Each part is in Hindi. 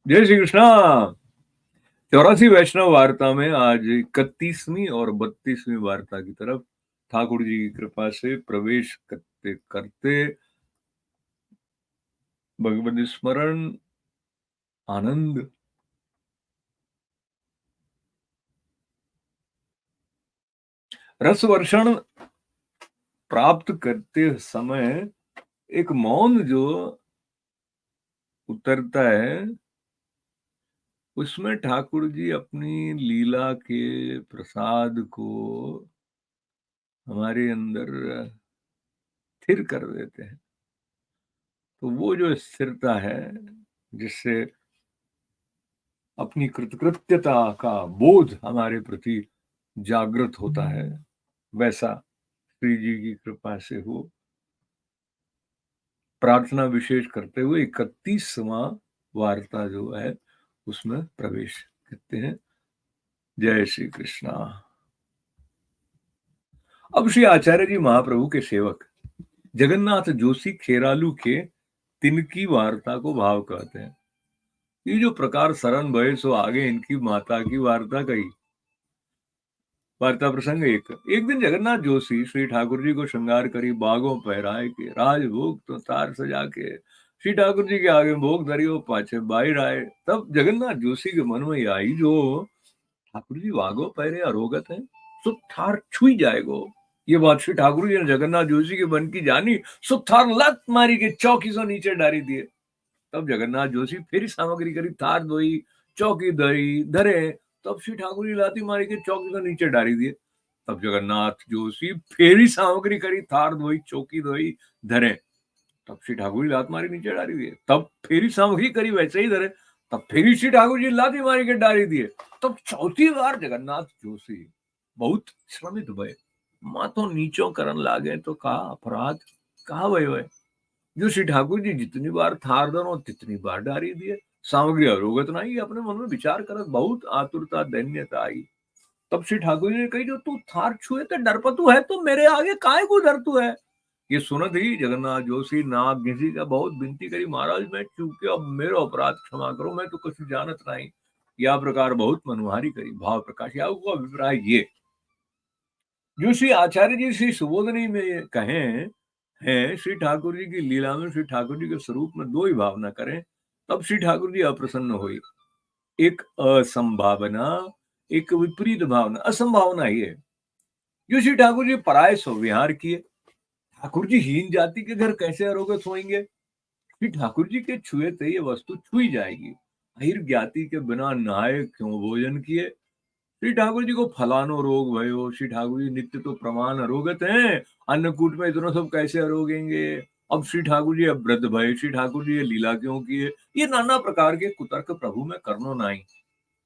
जय श्री कृष्णा। 84 वैष्णव वार्ता में आज 31वीं और 32वीं वार्ता की तरफ ठाकुर जी की कृपा से प्रवेश करते करते भगवत स्मरण, आनंद, रस वर्षण प्राप्त करते समय एक मौन जो उतरता है, उसमें ठाकुर जी अपनी लीला के प्रसाद को हमारे अंदर स्थिर कर देते हैं। तो वो जो स्थिरता है, जिससे अपनी कृतकृत्यता का बोध हमारे प्रति जागृत होता है, वैसा श्री जी की कृपा से हो। प्रार्थना विशेष करते हुए 31वां वार्ता जो है उसमें प्रवेश करते हैं। जय श्री कृष्णा। अब श्री आचार्य जी महाप्रभु के सेवक जगन्नाथ जोशी खेरालू के तिनकी वार्ता को भाव कहते हैं। ये जो प्रकार शरण भय सो आगे इनकी माता की वार्ता कही। वार्ता प्रसंग एक दिन जगन्नाथ जोशी श्री ठाकुर जी को श्रृंगार करी बागों पहराए के राजभोग तो तार सजा के श्री ठाकुर जी के आगे भोग धरियो पाछे बाहर आए। तब जगन्नाथ जोशी के मन में आई जो ठाकुर जी वागो पहरे अरोगत है, सो थार छुई जाएगो। ये बात श्री ठाकुर जी ने जगन्नाथ जोशी के मन की जानी, सो थार लत मारी के चौकी सो नीचे डारी दिए। तब जगन्नाथ जोशी फिर सामग्री करी थार धोई चौकी धरी धरे। तब श्री ठाकुर जी लाती मारी के चौकी को नीचे डाली दिए। तब जगन्नाथ जोशी फेरी सामग्री करी थार धोई चौकी धोई धरे। तब श्री ठाकुर जी लात मारी नीचे डाली दिए। तब फेरी सामग्री करी वैसे ही धरे। तब फेरी श्री ठाकुर जी लाती मारी के डाली दिए। तब चौथी बार जगन्नाथ जोशी बहुत श्रमित भय, माथो नीचो करन लागे तो कहा अपराध कहा वह जो श्री ठाकुर जी जितनी बार थार दनो तितनी बार डारी दिए। सामग्री अरोगत नहीं, अपने मन में विचार करत बहुत आतुरता दैन्यता आई। तब श्री ठाकुर जी ने कही जो तू थार छुए तो डरपतु है तो मेरे आगे काय को डरतु है। ये सुनत ही जगन्नाथ जोशी नाक घिसी का बहुत विनती करी, महाराज मैं चूके अब मेरा अपराध क्षमा करो, मैं तो कुछ जानत नहीं। यह प्रकार बहुत मनोहारी करी भाव प्रकाश या अभिप्राय ये जो श्री आचार्य जी श्री सुबोधनी में कहे हैं, श्री ठाकुर जी की लीला में श्री ठाकुर जी के स्वरूप में दो ही भावना करें तब श्री ठाकुर जी अप्रसन्न हुई। एक असंभावना, एक विपरीत भावना। असंभावना ये जो श्री ठाकुर जी पराय सो विहार किए, ठाकुर जी हीन जाति के घर कैसे अरोगत होंगे। श्री ठाकुर जी के छुए थे ये वस्तु छुई जाएगी। अहिर ज्ञाति के बिना नहाए क्यों भोजन किए। श्री ठाकुर जी को फलानो रोग भयो, श्री ठाकुर जी नित्य तो प्रमाण अरोगत हैं, अन्नकूट में इतना सब कैसे अरोगेंगे। अब श्री ठाकुर जी अब वृद्ध भय, श्री ठाकुर जी ये लीला क्यों किए। ये नाना प्रकार के कुतर्क प्रभु में करनो नहीं।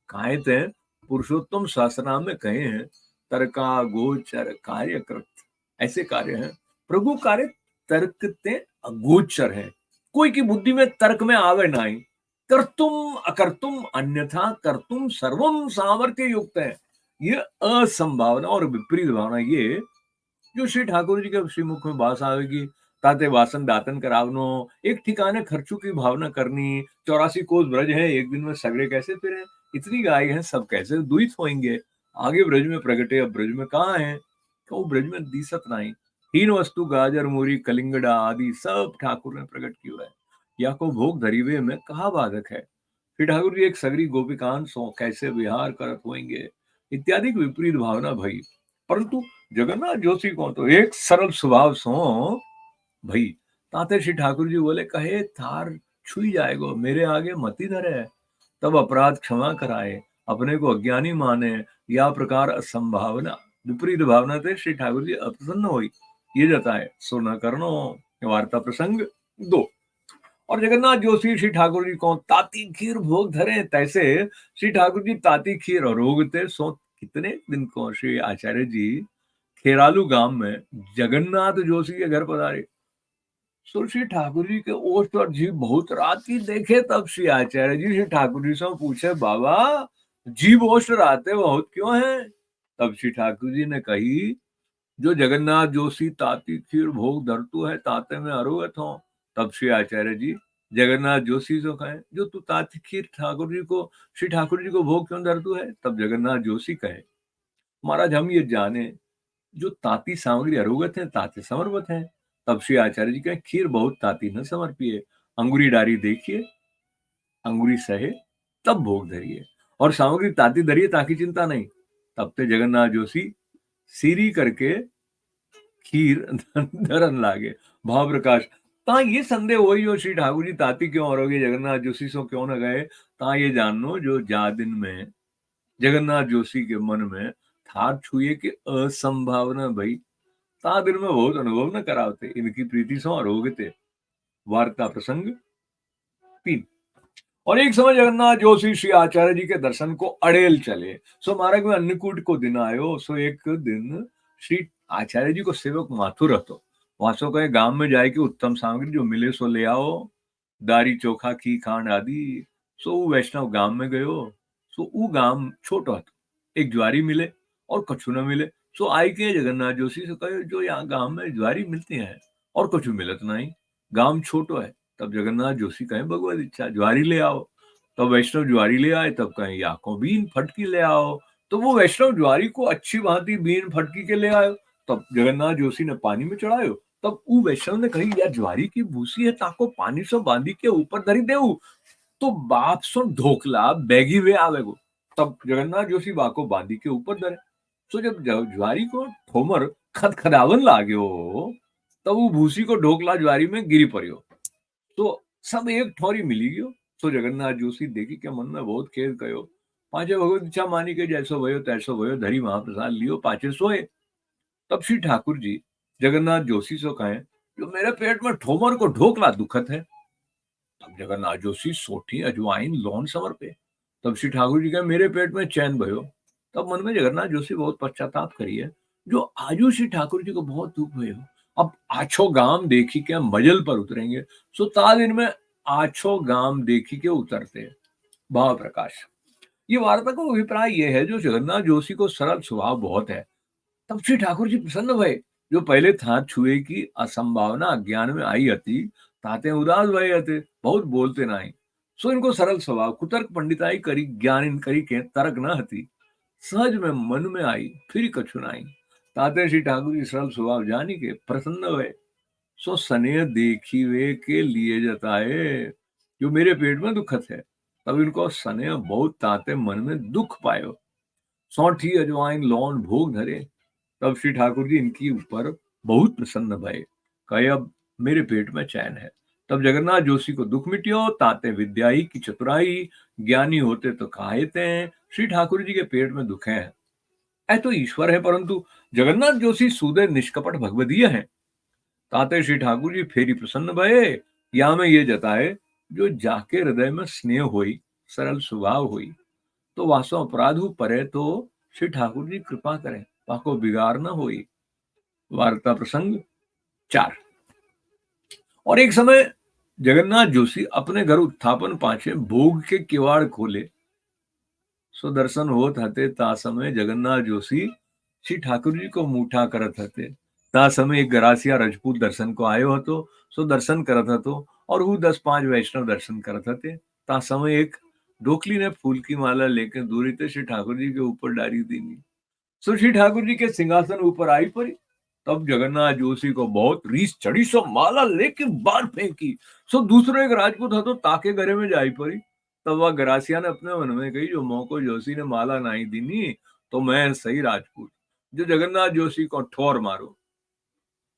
काहे थे पुरुषोत्तम शास्त्रनाम में कहे हैं तर्का गोचर कार्य कृत, ऐसे कार्य हैं प्रभु कार्य तर्क ते अगोचर है। कोई की बुद्धि में तर्क में आवे नहीं। कर्तुम अकर्तुम अन्यथा कर्तुम सर्वम सामर्थ्य युक्त है। ये असंभावना और विपरीत भावना ये जो श्री ठाकुर जी के श्रीमुख में बास आवेगी। ताते वासन दातन करावनो, एक ठिकाने खर्चू की भावना करनी। 84 कोस ब्रज है, एक दिन में सगड़े कैसे फिरे। इतनी गाय हैं सब कैसे दुहित होंगे। आगे ब्रज में प्रगटे, अब ब्रज में कहाँ है, तो ब्रज में दिसत नहीं। हीन वस्तु गाजर मूरी कलिंगड़ा आदि सब ठाकुर ने प्रकट किया है। या को भोग धरीवे में कहा बाधक है। श्री ठाकुर जी एक सगरी गोपिकान सो कैसे विहार करत होंगे इत्यादि की विपरीत भावना भई। परंतु जगन्नाथ जोशी को तो एक सरल स्वभाव सो भई। ताते श्री ठाकुर जी बोले कहे थार छुई जाएगो, मेरे आगे मती धरे। तब अपराध क्षमा कराए, अपने को अज्ञानी माने। या प्रकार असंभावना विपरीत भावना थे श्री ठाकुर जी अप्रसन्न हुई। ये जताए सो न करनो। वार्ता प्रसंग 2। और जगन्नाथ जोशी श्री ठाकुर जी को ताती खीर भोग धरे तैसे श्री ठाकुर जी ताती खीर और रोगते सो कितने दिन को श्री आचार्य जी खेरालू गांव में जगन्नाथ जोशी के घर पधारे। सो श्री ठाकुर जी के ओष्ठ और जीभ बहुत राती देखे। तब श्री आचार्य जी श्री ठाकुर जी से पूछे बाबा जीभ ओष्ठ राते बहुत क्यों है। तब श्री ठाकुर जी ने कही जो जगन्नाथ जोशी ताती खीर भोग धरतु है ताते में अरोगत हो। तब श्री आचार्य जी जगन्नाथ जोशी सो कहे जो तू ताती खीर ठाकुर जी को श्री ठाकुर जी को भोग क्यों धरतु है? तब जगन्नाथ जोशी कहे महाराज हम ये जाने जो ताती सामग्री अरोगत है ताते समर्पत है। तब श्री आचार्य जी कहे खीर बहुत ताती न समर्पिए, अंगुरी डारी देखिए, अंगुरी सहे तब भोग धरिए, और सामग्री ताती धरिए ताकि चिंता नहीं। तब ते जगन्नाथ जोशी सीरी करके खीर धरन लागे। भाव प्रकाश ता ये संदेह वही जो श्री ठाकुर जी ताती क्यों अरोगे जगन्नाथ जोशी सो क्यों न गए, ता ये जाननो जो जा दिन में जगन्नाथ जोशी के मन में थार छुए के असंभावना भई, ता दिन में बहुत अनुभव न करावते, इनकी प्रीति सो अरोगते। वार्ता प्रसंग 3। और एक समय जगन्नाथ जोशी श्री आचार्य जी के दर्शन को अड़ेल चले। सो मार्ग में अन्नकूट को दिन आयो। सो एक दिन श्री आचार्य जी को सेवक माथुर हतो। वासो कहे गांव में जाए के उत्तम सामग्री जो मिले सो ले आओ, दारी चोखा की खांड आदि। सो ऊ वैष्णव गांव में गयो। सो ऊ गांव छोटो हतो, एक ज्वारी मिले और कछु न मिले। सो आई के जगन्नाथ जोशी से कहे जो यहाँ गांव में ज्वारी मिलती है और कछु मिलत नहीं, गांव छोटो है। तब जगन्नाथ जोशी कहे भगवत इच्छा ज्वारी ले आओ। तब वैष्णव ज्वारी ले आए। तब कहे याको बीन फटकी ले आओ। तो वो वैष्णव ज्वारी को अच्छी भांति बीन फटकी के ले आयो। तब जगन्नाथ जोशी ने पानी में चढ़ायो। तब ऊ वैष्णव ने कही यार ज्वारी की भूसी है ताको पानी से बांधी के ऊपर धरी देऊ तो बाप सो ढोकला बैगी वे आवेगो। तब जगन्नाथ जोशी बाको बांधी के ऊपर धरे। तो जब ज्वारी को ठोमर खदखदावन लाग्यो तब वो भूसी को ढोकला ज्वारी में गिरी पड़ियो। तो सब एक ठोरी मिली गयो। तो जगन्नाथ जोशी देखी के मन में बहुत खेद कयो। पाछे भगवत इच्छा मानी के जैसो भयो तैसो भयो, धरी महाप्रसाद लियो पाछे सोए। तब श्री ठाकुर जी जगन्नाथ जोशी से कहे जो मेरे पेट में ठोमर को ढोकला दुखत है। तब जगन्नाथ जोशी सोठी अजवाइन लौन समर्पे। तब श्री ठाकुर जी कहे मेरे पेट में चैन भयो। तब मन में जगन्नाथ जोशी बहुत पश्चाताप करिए जो आजू श्री ठाकुर जी को बहुत दुख भयो। अब आछो गाम देखी के मजल पर उतरेंगे। सो ता दिन में आछो गाम देखी के उतरते। भाव प्रकाश ये वार्ता का अभिप्राय यह है जो जगन्नाथ जोशी को सरल स्वभाव बहुत है। तब श्री ठाकुर जी प्रसन्न भये जो पहले था छुए की असंभावना अज्ञान में आई हती ताते उदास भये हते, बहुत बोलते नहीं। सो इनको सरल स्वभाव कुतर्क पंडिताई करी ज्ञान इन करी के तर्क न हती, सहज में मन में आई फिर कछु नहीं। ताते श्री ठाकुर जी सरल स्वभाव जानी के प्रसन्न भये। सो स्नेह देखी वे के लिए जताए जो मेरे पेट में दुखत है। तब इनको स्नेह बहुत ताते मन में दुख पायो। सौठी अजवाइन लौन भोग धरे। तब श्री ठाकुर जी इनकी ऊपर बहुत प्रसन्न भये, कहे अब मेरे पेट में चैन है। तब जगन्नाथ जोशी को दुख मिटियो ताते विद्याई की चतुराई, ज्ञानी होते तो कहाते हैं श्री ठाकुर जी के पेट में दुख है ऐ तो ईश्वर है, परंतु जगन्नाथ जोशी सूदे निष्कपट भगवदीय है। ताते श्री ठाकुर जी फेरी प्रसन्न भये, या में ये जताए जो जाके हृदय में स्नेह होई सरल स्वभाव होई तो वासो अपराधु परे तो श्री ठाकुर जी कृपा करें पाको बिगाड़ न होई। वार्ता प्रसंग 4। और एक समय जगन्नाथ जोशी अपने घर उत्थापन पाछे भोग के किवाड़ खोले। सो दर्शन होत हते ता समय जगन्नाथ जोशी श्री ठाकुर जी को मूठा करत हते। ता समय एक गरासिया रजपूत दर्शन को आयो हतो। सो दर्शन करत हतो और वो 10-5 वैष्णव दर्शन करत हते। ता समय एक डोकली ने फूल की माला लेकर दूरी ते श्री ठाकुर जी के ऊपर डाली दीनी। सो श्री ठाकुर जी के सिंहासन ऊपर आई पड़ी। तब जगन्नाथ जोशी को बहुत रीस चढ़ी। सो माला लेके बाहर फेंकी। सो दूसरे एक राजपूत हतो ताके घरे में जाई पड़ी। तब वह गरासिया ने अपने मन में कही जो मोको जोशी ने माला नहीं दीनी तो मैं सही राजपूत जो जगन्नाथ जोशी को ठोर मारो।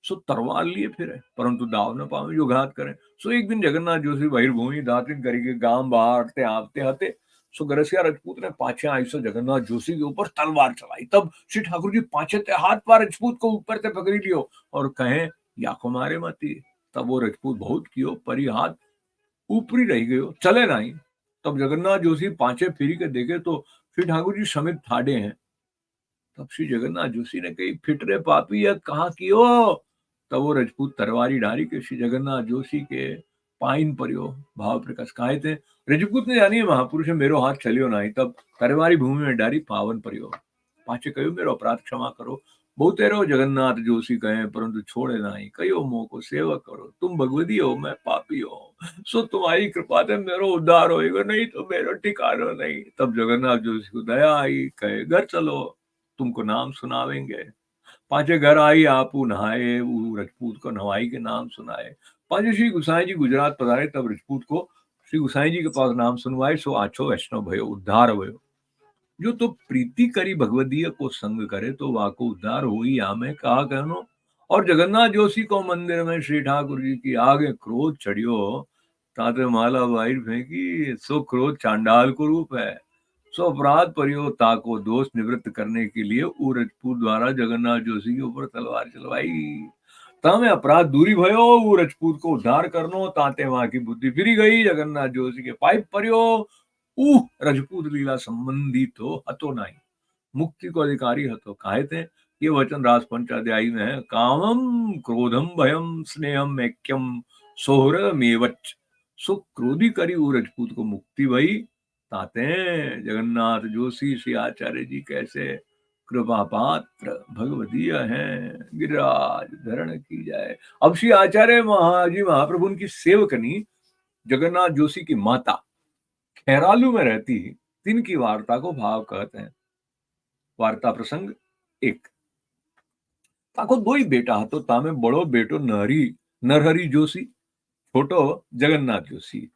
सो तरवार लिए फिरे परंतु दाव न पावे जो घात करे। सो एक दिन जगन्नाथ जोशी बहिर्भूमि दातिन करके गांव बाहरते आपते हते। सो गरसिया राजपूत ने पाछे आई सो जगन्नाथ जोशी के ऊपर तलवार चलाई। तब श्री ठाकुर जी पाछे ते हाथ पार राजपूत को ऊपर ते पकड़ी लियो और कहे याको मारे मती। तब वो राजपूत बहुत कियो परी हाथ ऊपरी रह गयो चले नहीं। तब जगन्नाथ जोशी पांचे फिरी के देखे तो श्री ठाकुर जी समेत ठाडे हैं। तब श्री जगन्नाथ जोशी ने कही फिटरे पापी यह कहाँ कियो। तब वो राजपूत तरवारी डारी के श्री जगन्नाथ जोशी के पाइन परियो। भाव प्रकाश कहे थे राजपूत ने जानी महापुरुष मेरो हाथ चलियो नहीं। तब तरवारी भूमि में डारी पावन परियो। पाछे कहो मेरो अपराध क्षमा करो। बहुतेरो जगन्नाथ जोशी कहें परंतु छोड़े नाही, कहियो मोह को सेवा करो, तुम भगवती हो मैं पापी हो, सो तुम्हारी कृपा से मेरो उद्धार होएगा, नहीं तो मेरो ठिकाना नहीं। तब जगन्नाथ जोशी को दया आई, कहे घर चलो, तुमको नाम सुनावेंगे। पांचे घर आई, आपू नहाए, वो रजपूत को नवाई के नाम सुनाए। पांचे श्री गुसाई जी गुजरात पधारे, तब रजपूत को श्री गुसाई जी के पास नाम सुनवाए, सो आछो वैष्णव भयो, उद्धार भयो। जो तो प्रीति करी भगवदीय को संग करे, तो वाको उद्धार हुई आमे कहा कहनो। और जगन्नाथ जोशी को मंदिर में श्री ठाकुर जी की आगे क्रोध चढ़ियो, ताते माला बाहर फेंकी, सो क्रोध चांडाल को रूप है। सो अपराध परियो, ताको दोष निवृत्त करने के लिए ऊ रजपूत द्वारा जगन्नाथ जोशी के ऊपर तलवार चलवाई। तामे अपराध दूरी भयो, ऊ रजपूत को उद्धार करनो, ताते वहां की बुद्धि फिरी गई। जगन्नाथ जोशी के पाइप परियो, ऊ रजपूत लीला संबंधी तो हतो नहीं, मुक्ति को अधिकारी हतो काहे थे। ये वचन रास पंचाध्यायी में है। कामम क्रोधम भयम स्नेहम ऐक्यम सोहरमेवच। सो क्रोधी करी वो रजपूत को मुक्ति भई, ताते जगन्नाथ जोशी श्री आचार्य जी कैसे कृपा पात्र भगवदीय हैं, गिरिराज धरण की जाए। अब श्री आचार्य महाजी महाप्रभु उनकी सेवकनी जगन्नाथ जोशी की माता खेरालू में रहती, तिनकी वार्ता को भाव कहते हैं। वार्ता प्रसंग एक। ताको दो ही बेटा हतो, तामे बड़ो बेटो नरहरि जोशी, छोटो जगन्नाथ जोशी।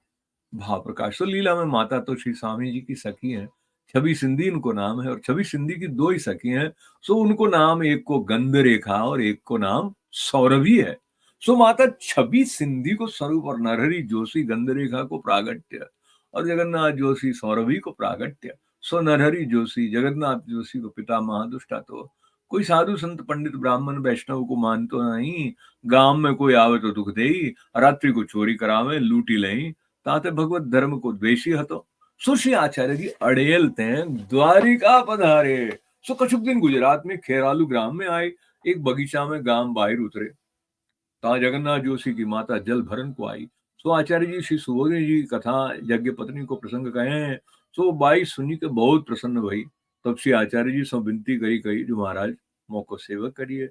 भाव प्रकाश। तो लीला में माता तो श्री स्वामी जी की सखी हैं, छवि सिंधी उनको नाम है, और छवि सिंधी की दो ही सखी हैं। सो उनको नाम, एक को गंध रेखा और एक को नाम सौरभी है। सो माता छवि सिंधी को स्वरूप और नरहरि जोशी गंध रेखा को प्रागट्य और जगन्नाथ जोशी सौरभी को प्रागट्य। सो नरहरि जोशी जगन्नाथ जोशी को पिता महादुष्टा। तो कोई साधु संत पंडित ब्राह्मण वैष्णव को मानतो नहीं, गांव में कोई आवे तो दुख देई, रात्रि को चोरी करावे लूटी लई, ताते भगवत धर्म को द्वेषी हतो। सुश्री आचार्य जी अड़ेल ते द्वारिका पधारे। सो कछुक दिन गुजरात में खेरालू ग्राम में आए, एक बगीचा में गांव बाहर उतरे, ता जगन्नाथ जोशी की माता जल भरन को आई। सो आचार्य जी श्री सुबोधनी जी कथा यज्ञ पत्नी को प्रसंग कहे। सो बाई सुनी के बहुत प्रसन्न भई। तब श्री आचार्य जी सो विनती कही जो महाराज मोको सेवक करिए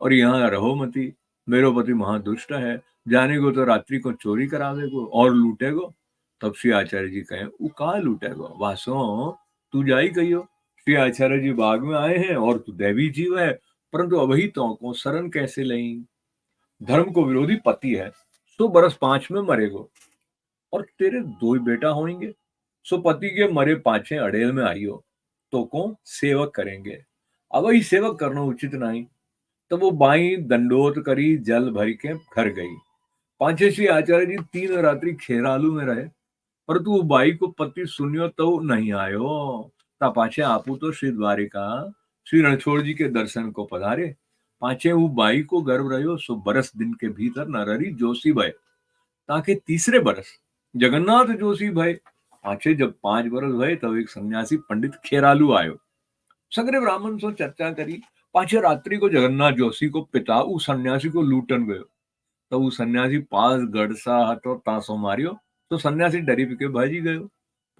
और यहाँ रहो मती, मेरो पति महादुष्ट है, जाने को तो रात्रि को चोरी करावे को और लूटे को। तब श्री आचार्य जी कहे वो कहा लूटे को, वासो तू जाई कहियो, श्री आचार्य जी बाग में आए हैं और तू दैवी जीव है, परंतु अभी तो को शरण कैसे लई, धर्म को विरोधी पति है, सो बरस 5 में मरेगो और तेरे 2 ही बेटा होंगे। सो पति के मरे पाछे अड़ेल में आइयो, तो को सेवक करेंगे, अब ही सेवक करना उचित नहीं। तो वो बाई दंडोत करी, जल भर के घर गई। पांचे श्री आचार्य जी 3 रात्रि खेरालू में रहे, परंतु वो बाई को पति सुनियो तो नहीं आयो। ता पाछे आपू तो श्री द्वारिका श्री रणछोड़ जी के दर्शन को पधारे। पाछे वो बाई को गर्भ रहो, सो बरस दिन के भीतर नरहरि जोशी भय, ताके तीसरे बरस जगन्नाथ जोशी भय। पाछे जब 5 बरस भय, तब एक सन्यासी पंडित खेरालू आयो, सगरे ब्राह्मण सो चर्चा करी। पाछे रात्रि को जगन्नाथ जोशी को पिता उ सन्यासी को लूटन गयो, तो उ सन्यासी पास गड़सा हतो तासो मारियो, तो सन्यासी डरी के भाजी गयो।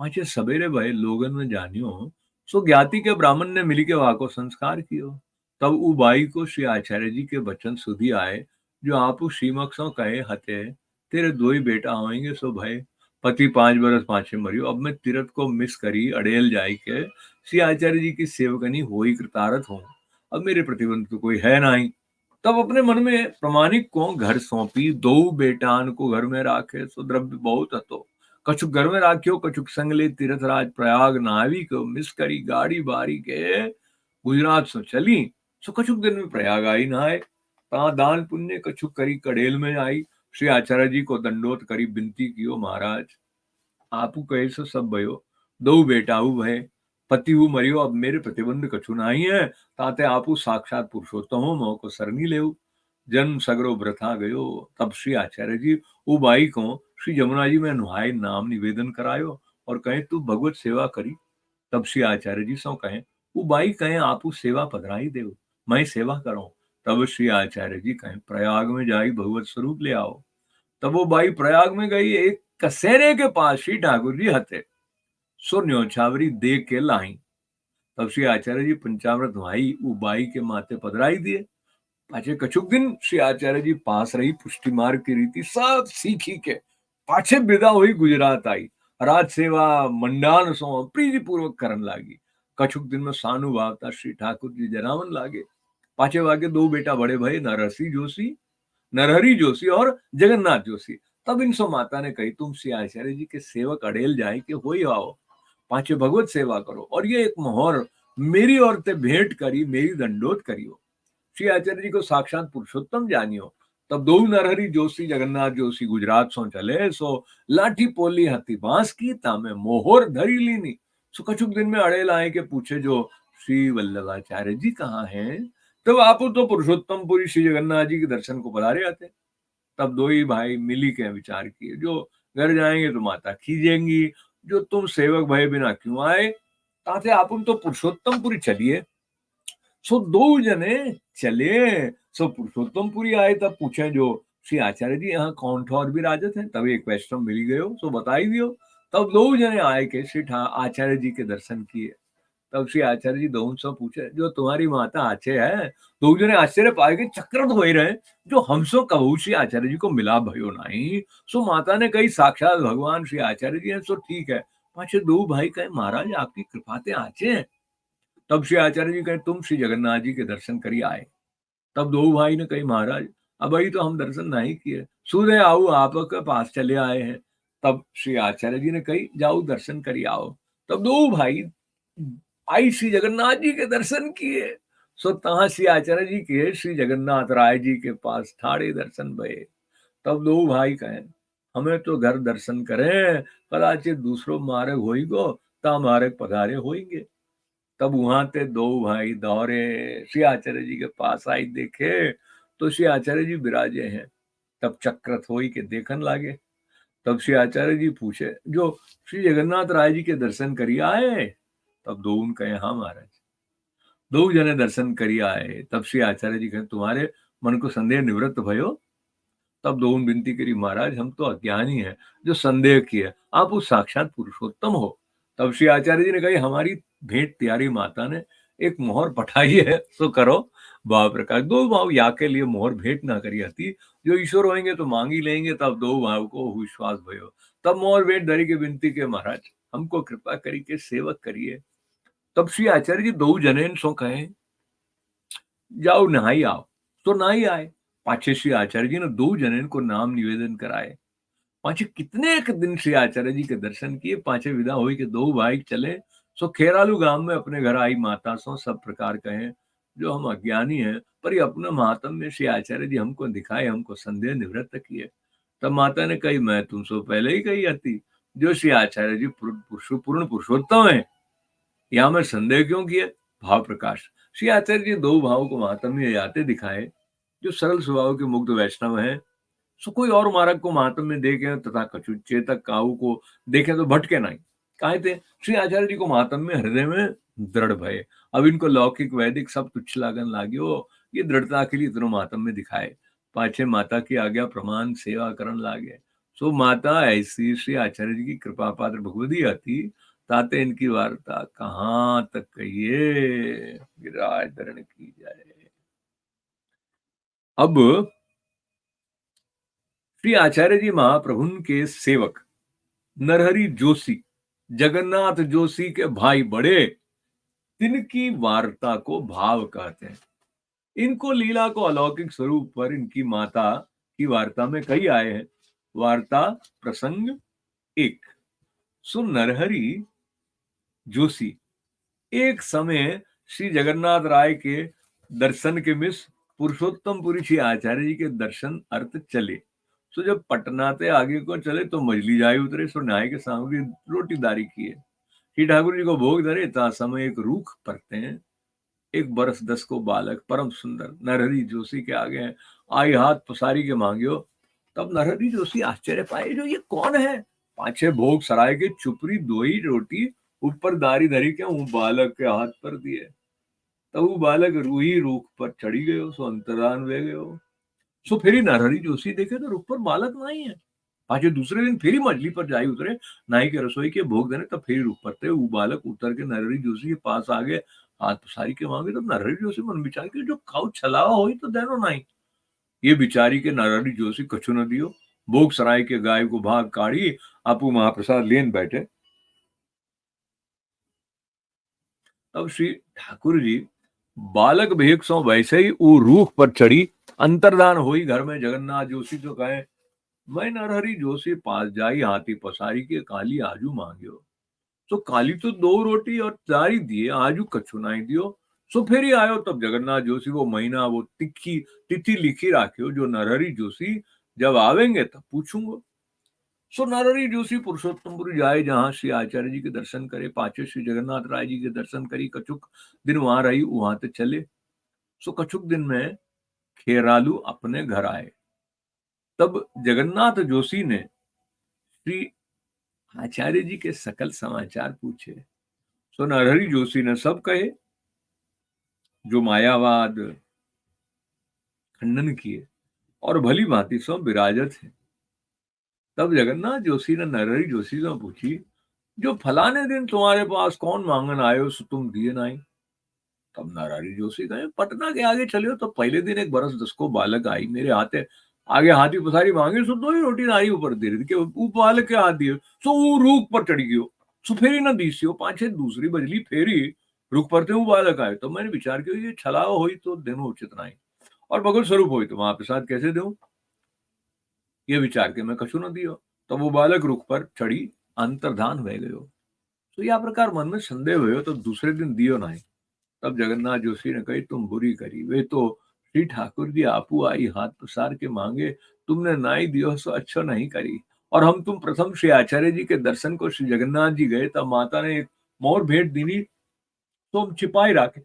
पाछे सवेरे भय लोगन में जानियो, सो ज्ञाति के ब्राह्मण ने मिली के वाको संस्कार कियो। तब उ बाई को श्री आचार्य जी के वचन सुधी आए, जो आपु श्रीमक सो कहे हते, तेरे 2 ही बेटा होंगे। सो भय पति 5 बरस पाछे मरियो, अब मैं तीरथ को मिस करी अड़ेल जाई के श्री आचार्य जी की सेवकनी होई कृतारथ हूँ, अब मेरे प्रतिबंध तो कोई है नहीं। तब अपने मन में प्रमाणिक को घर सौंपी, 2 बेटान को घर में राखे, सो द्रव्य बहुत हतो। कछुक घर में राख्यो, कछुक संग ले तीर्थराज प्रयाग नावी को मिस करी गाड़ी बारी के गुजरात सो चली। सो कछुक दिन में प्रयाग आई नहाए, ता दान पुण्य कछुक करी कड़ेल में आई। श्री आचार्य जी को दंडोत करी विनती कियो, महाराज आपू कहे सो सब भयो, 2 बेटाऊ भय, पति हूँ मरियो, अब मेरे प्रतिबंध कछु नाही है, ताते आपू साक्षात पुरुषोत्तम हो, मोह को सरनी लेऊ, जन्म सगरो व्रथा गयो। तब श्री आचार्य जी उ बाई को श्री जमुना जी में नुहाए नाम निवेदन करायो और कहे तू भगवत सेवा करी। तब श्री आचार्य जी सो कहे वो बाई कहे आपू सेवा पधराई देव, मैं सेवा करो। तब श्री आचार्य जी कहे प्रयाग में जाई भगवत स्वरूप ले आओ। तब वो बाई प्रयाग में गई, एक कसेरे के पास श्री ठाकुर जी हते, सो न्योछावरी दे के लाई। तब श्री आचार्य जी पंचामृत भाई वो बाई के माथे पधराई दिए। पाछे कछुक दिन श्री आचार्य जी पास रही पुष्टि मार्ग की रीति सब सीखी के पाछे विदा हुई गुजरात आई। राज सेवा मंडान सो प्रीति पूर्वक करन लागी। कछुक दिन में सानुभावता श्री ठाकुर जी जनावन लागे। पाछे वागे दो बेटा बड़े भय नरहरि जोशी और जगन्नाथ जोशी। तब इन सो माता ने कही तुम श्री आचार्य जी के सेवक अड़ेल जाए के हो आओ, पाछे भगवत सेवा करो और ये एक मोहर मेरी ओर ते भेंट करी मेरी दंडोत करियो। श्री आचार्य जी को साक्षात पुरुषोत्तम जानियो। तब दो नरहरि जोशी जगन्नाथ जोशी गुजरात सो चले सो लाठी पोली हती बांस की तामे मोहर धरी लीनी। सो कछुक दिन में अड़ेल आए के पूछे जो श्री वल्लभाचार्य जी कहाँ हैं। तब आप तो पुरुषोत्तम पुरी श्री जगन्नाथ जी के दर्शन को बुला रहे आते। तब दो ही भाई मिली के विचार किए जो घर जाएंगे तो माता खींचेंगी, जो तुम सेवक भय बिना क्यों आए, ताते आप तो पुरुषोत्तमपुरी चलिए। सो दो जने चले। सो पुरुषोत्तमपुरी आए तब पूछे जो श्री आचार्य जी यहाँ कौन ठौर भी राजत है। तब एक वैष्णव मिल गयो सो बताई दियो। तब दो जने आए के श्री आचार्य जी के दर्शन किए। तब श्री आचार्य जी दो सौ पूछे जो तुम्हारी माता आचे है। दो जने आश्चर्य पाए के चक्रत हो रहे जो हमसो कबू श्री आचार्य जी को मिला भयो नहीं। सो माता ने कही साक्षात भगवान श्री आचार्य जी हैं। सो ठीक है। पाछे दो भाई कहे महाराज आपकी कृपा ते आचे हैं। तब श्री आचार्य जी कहे तुम श्री जगन्नाथ जी के दर्शन करिए आए। तब दो भाई ने कही महाराज अब अभी तो हम दर्शन नहीं किए, सूर्य आओ आपके पास चले आए हैं। तब श्री आचार्य जी ने कही जाओ दर्शन करिए आओ। तब दो भाई आई श्री जगन्नाथ जी के दर्शन किए। सो तहा श्री आचार्य जी के श्री जगन्नाथ राय जी के पास ठाड़े दर्शन भये। तब दो भाई कहें हमें तो घर दर्शन करें, कदाचित दूसरो मार्ग होइगो ता मार्ग पधारे होइगे। तब वहां ते दो भाई दौड़े श्री आचार्य जी के पास आई देखे तो श्री आचार्य जी विराजे हैं। तब चक्रत होई के देखन लागे। तब श्री आचार्य जी पूछे जो श्री जगन्नाथ राय जी के दर्शन करिए आए। तब दो उन कहे हाँ महाराज। दो जने दर्शन करिए आए। तब श्री आचार्य जी कहे तुम्हारे मन को संदेह निवृत्त भयो। तब दो विनती करी महाराज हम तो अज्ञानी है जो संदेह किए, आप उस साक्षात पुरुषोत्तम हो। तब श्री आचार्य जी ने कही हमारी भेंट त्यारी माता ने एक मोहर पठाई है सो करो। भाव प्रकाश दो भाव या के लिए मोहर भेंट ना करी हती, जो ईश्वर होंगे तो मांगी लेंगे। तब दो भाव को विश्वास भयो। तब मोहर भेंट धरी के विनती के महाराज हमको कृपा करी के सेवक करिए। तब श्री आचार्य जी दो जनेन सो कहे जाओ नहाई आओ। तो नहाई आए। पाछे श्री आचार्य जी ने दो जनेन को नाम निवेदन कराए। पाछे कितने एक दिन श्री आचार्य जी के दर्शन किए। पाछे विदा हुई के दो भाई चले सो खेरालू गांव में अपने घर आई माता सो सब प्रकार कहे जो हम अज्ञानी हैं पर ये अपना महात्म्य में श्री आचार्य जी हमको दिखाए, हमको संदेह निवृत्त किए। तब माता ने कही मैं तुमसे पहले ही कही आती जो श्री आचार्य जी पूर्ण पुरुषोत्तम है, यहाँ में संदेह क्यों किए। भाव प्रकाश श्री आचार्य जी दो भाव को महात्म्य याते दिखाए जो सरल स्वभाव के मुग्ध वैष्णव हैं। सो कोई और मार्ग को महात्म्य में देखे तथा कछु चेतक काऊ को देखे तो भटके नहीं। कहे थे श्री आचार्य जी को महात्म्य हृदय में दृढ़ भय। अब इनको लौकिक वैदिक सब तुच्छ लागन लागियो, ये दृढ़ता के लिए इतनो महात्म्य दिखाए। पाछे माता की आज्ञा प्रमाण सेवा करन लागे। सो माता ऐसी श्री आचार्य जी की कृपा पात्र भगवती आती ताते इनकी वार्ता कहाँ तक कहिए, विराज धरण की जाए। अब श्री आचार्य जी महाप्रभु के सेवक नरहरि जोशी जगन्नाथ जोशी के भाई बड़े, तिनकी वार्ता को भाव कहते हैं। इनको लीला को अलौकिक स्वरूप पर इनकी माता की वार्ता में कई आए हैं। वार्ता प्रसंग एक। सो नरहरि जोशी एक समय श्री जगन्नाथ राय के दर्शन के मिस पुरुषोत्तमपुरी श्री आचार्य जी के दर्शन अर्थ चले। सो जब पटना ते आगे को चले तो मजली जाए उतरे। सो न्याय के सामग्री रोटीदारी किए। श्री ठाकुर जी को भोग धरे ता समय एक रूख परते हैं। एक बरस 10 को बालक परम सुंदर नरहरि जोशी के आगे हैं। आई हाथ पसारी के मांगियो। तब नरहरि जोशी आश्चर्य पाए जो ये कौन है। पाछे भोग सराय के चुपरी दोई रोटी ऊपर दारी धरी के वो बालक के हाथ पर दिए। तब वो बालक रूही रूख पर चढ़ी गयो। सो अंतरान वे गयो। सो फिर नरहरि जोशी देखे तो रूख पर बालक नहीं है। पाछे दूसरे दिन फेरी मजली पर जाई उतरे, नाई के रसोई के भोग देने, तब फेरी रूप परते वो बालक उतर के नरहरी जोशी के पास आ गए, हाथ पसारी के मांगे, तब नरहरी जोशी मन विचार के जो खाऊ छलावा होई तो देनो नाई। ये बिचारी के नरहरी जोशी कछु न दियो, भोग सराय के गाय को भाग काढ़ी, आपू महाप्रसाद लेन बैठे। तब श्री ठाकुर जी बालक भेग सो वैसे ही वो रूख पर चढ़ी अंतर्धान हुई घर में जगन्नाथ जोशी तो कहे, मैं नरहरी जोशी पास जाई हाथी पसारी के काली आजू मांगियो, तो काली तो दो रोटी और चारी दिए, आजू कछु नहीं दियो। सो फिर ही आयो, तब जगन्नाथ जोशी वो महीना वो तिखी तिथि लिखी राखियो, जो नरहरी जोशी जब आवेंगे तब पूछूंगा। सो नरहरी जोशी पुरुषोत्तमपुर जाए, जहां श्री आचार्य जी के दर्शन करे, पाछे श्री जगन्नाथ राय जी के दर्शन करी, कछुक दिन वहां रही, वहां ते चले। सो कछुक दिन में खेरालू अपने घर आए, तब जगन्नाथ जोशी ने श्री आचार्य जी के सकल समाचार पूछे। सो नरहरि जोशी ने सब कहे, जो मायावाद खंडन किए और भली भांति सब विराजत है। तब जगन्नाथ जोशी ने नरहरि जोशी से पूछी, जो फलाने दिन तुम्हारे पास कौन मांगन आयो सो तुम दिए नहीं। तब नरहरि जोशी कहे, पटना के आगे चले हो तो पहले दिन एक बरस 10 को बालक आई मेरे हाथे, आगे हाथी पसारी मांगे, सो 2 ही रोटी नारी ऊपर दे रही थी, वो बालक के हाथ दिए, सो वो रूख पर चढ़ गयो, सो फेरी न दीसियो, पाछे दूसरी बजली फेरी रुक परते वो बालक आए। तो मैंने विचार किया, ये छलावा हुई तो देनो उचित नहीं, और भगवत स्वरूप हुई तो वहां प्रसाद कैसे दूं, ये विचार के मैं कछु न दियो। तो वो बालक रुख पर चढ़ी अंतर्धान हो गयो। तो यह प्रकार मन में संदेह हुए तो दूसरे दिन दियो नहीं। तब जगन्नाथ जोशी ने कही, तुम बुरी करी, वे तो श्री ठाकुर जी आपू आई हाथ पसार के मांगे, तुमने नाई दियो सो अच्छा नहीं करी। और हम तुम प्रथम श्री आचार्य जी के दर्शन को श्री जगन्नाथ जी गए, तब माता ने एक मोर भेंट दीनी, तो हम छिपाई राखे,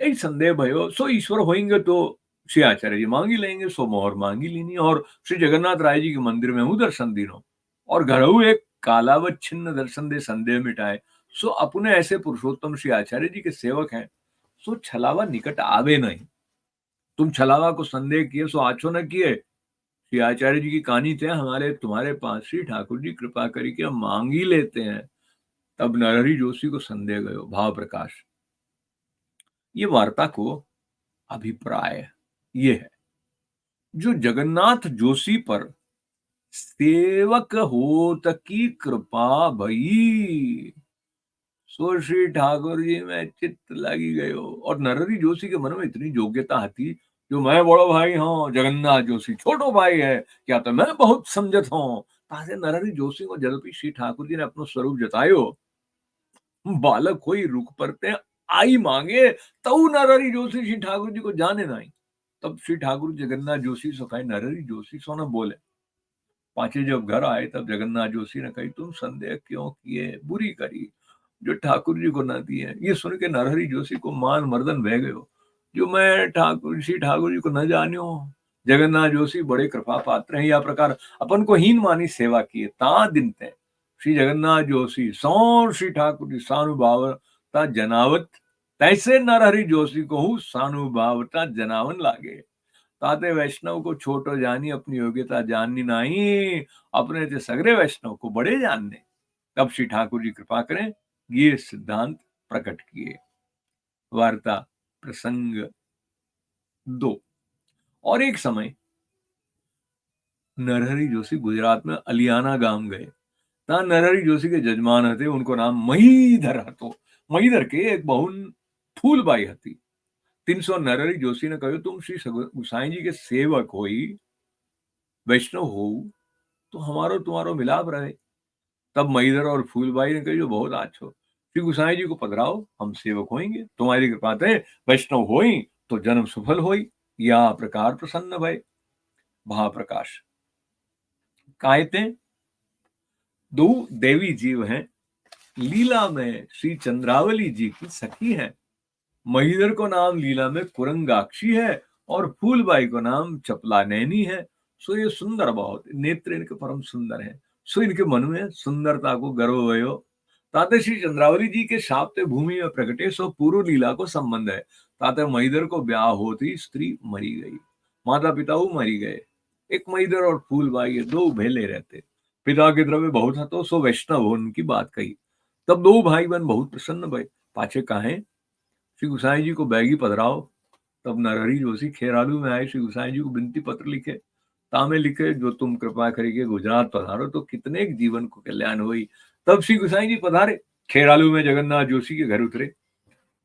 यही संदेह भयो। सो ईश्वर होंगे तो श्री आचार्य जी मांगी लेंगे, सो मोहर मांगी लेनी, और श्री जगन्नाथ राय जी के मंदिर में हूँ दर्शन दीनो, और घरऊ एक कालावत छिन्न दर्शन दे संदेह मिटाए। सो अपने ऐसे पुरुषोत्तम श्री आचार्य जी के सेवक हैं, सो छलावा निकट आवे नहीं। तुम छलावा को संदेह किए सो आछो न किए, श्री आचार्य जी की कहानी थे हमारे तुम्हारे पास, श्री ठाकुर जी कृपा करी के हम मांग ही लेते हैं। तब नरहरि जोशी को संदेह गयो, भाव प्रकाश। ये वार्ता को अभिप्राय ये है, जो जगन्नाथ जोशी पर सेवक होत की कृपा भई, सो श्री ठाकुर जी में चित्त लगी गयो। और नरहरि जोशी के मन में इतनी योग्यता थी, जो मैं बड़ो भाई हूँ, जगन्नाथ जोशी छोटो भाई है, क्या तो मैं बहुत समझत हूँ। तासे नरहरि जोशी को यद्यपि श्री ठाकुर जी ने अपनो स्वरूप जतायो, बालक कोई रुक परते आई मांगे, तऊ नरहरि जोशी श्री ठाकुर जी को जाने नहीं। तब श्री ठाकुर जगन्नाथ जोशी सो कहे, नरहरि जोशी सो न बोले। पांचे जब घर आए, तब जगन्नाथ जोशी ने कही, तुम संदेह क्यों किए, बुरी करी, जो ठाकुर जी को न दिए। ये सुन के नरहरि जोशी को मान मर्दन बह गयो, जो मैं ठाकुर श्री ठाकुर जी को न जान्यो। जगन्नाथ जोशी बड़े कृपा पात्र हैं, या प्रकार अपन को हीन मानी सेवा किए, ता दिन ते श्री जगन्नाथ जोशी सौ श्री ठाकुर जी सानुभावता जनावत, तैसे नरहरि जोशी को हूँ सानुभावता जनावन लागे। ताते वैष्णव को छोटो जानी, अपनी योग्यता जाननी नहीं, अपने ते सगरे वैष्णव को बड़े जानने। तब श्री ठाकुर जी कृपा करें, ये सिद्धांत प्रकट किए। वार्ता प्रसंग 2। और एक समय नरहरि जोशी गुजरात में अलियाना गांव गए, ता नरहरि जोशी के जजमान हते, उनको नाम महीधर हतो। महीधर के एक बहुन फूलबाई हती। 300 नरहरि जोशी ने कहो, तुम श्री गुसाई जी के सेवक होई, वैष्णव हो, तो हमारो तुम्हारो मिलाप रहे। तब महीधर और फूलबाई ने कही, जो बहुत आछो, श्री गुसाई जी को पधराओ, हम सेवक होंगे, तुम्हारी कृपा थे वैष्णव होई तो जन्म सफल होई। या प्रकार प्रसन्न भय। भाव प्रकाश कहते, दो देवी जीव हैं, लीला में श्री चंद्रावली जी की सखी है। महीधर को नाम लीला में कुरंगाक्षी है, और फूलबाई को नाम चपला नैनी है। सो ये सुंदर बहुत, नेत्र इनके परम सुंदर है। सो इनके मन में सुंदरता को गर्व भयो। ताते श्री चंद्रावली जी के शाप्ते भूमि में प्रकटे, सो पूर्व लीला को संबंध है। ताते महीधर को ब्याह होती स्त्री मरी गई, माता पिता वो मरी गए। एक महिदर और फूलबाई ये दो भेले रहते। पिता के द्रव्य बहुत हतो सो वैष्णव हो उनकी बात कही। तब दो भाई बहन बहुत प्रसन्न भय। पाछे कहे श्री गुसाई जी को बैगी पधराओ। तब नरहरि जोशी खेरालू में आए, श्री गुसाई जी को विनती पत्र लिखे। तामे लिखे जो तुम कृपा करिए गुजरात पधारो तो कितने जीवन को कल्याण हुई। तब श्री गुसाई जी पधारे, खेरालू में जगन्नाथ जोशी के घर उतरे।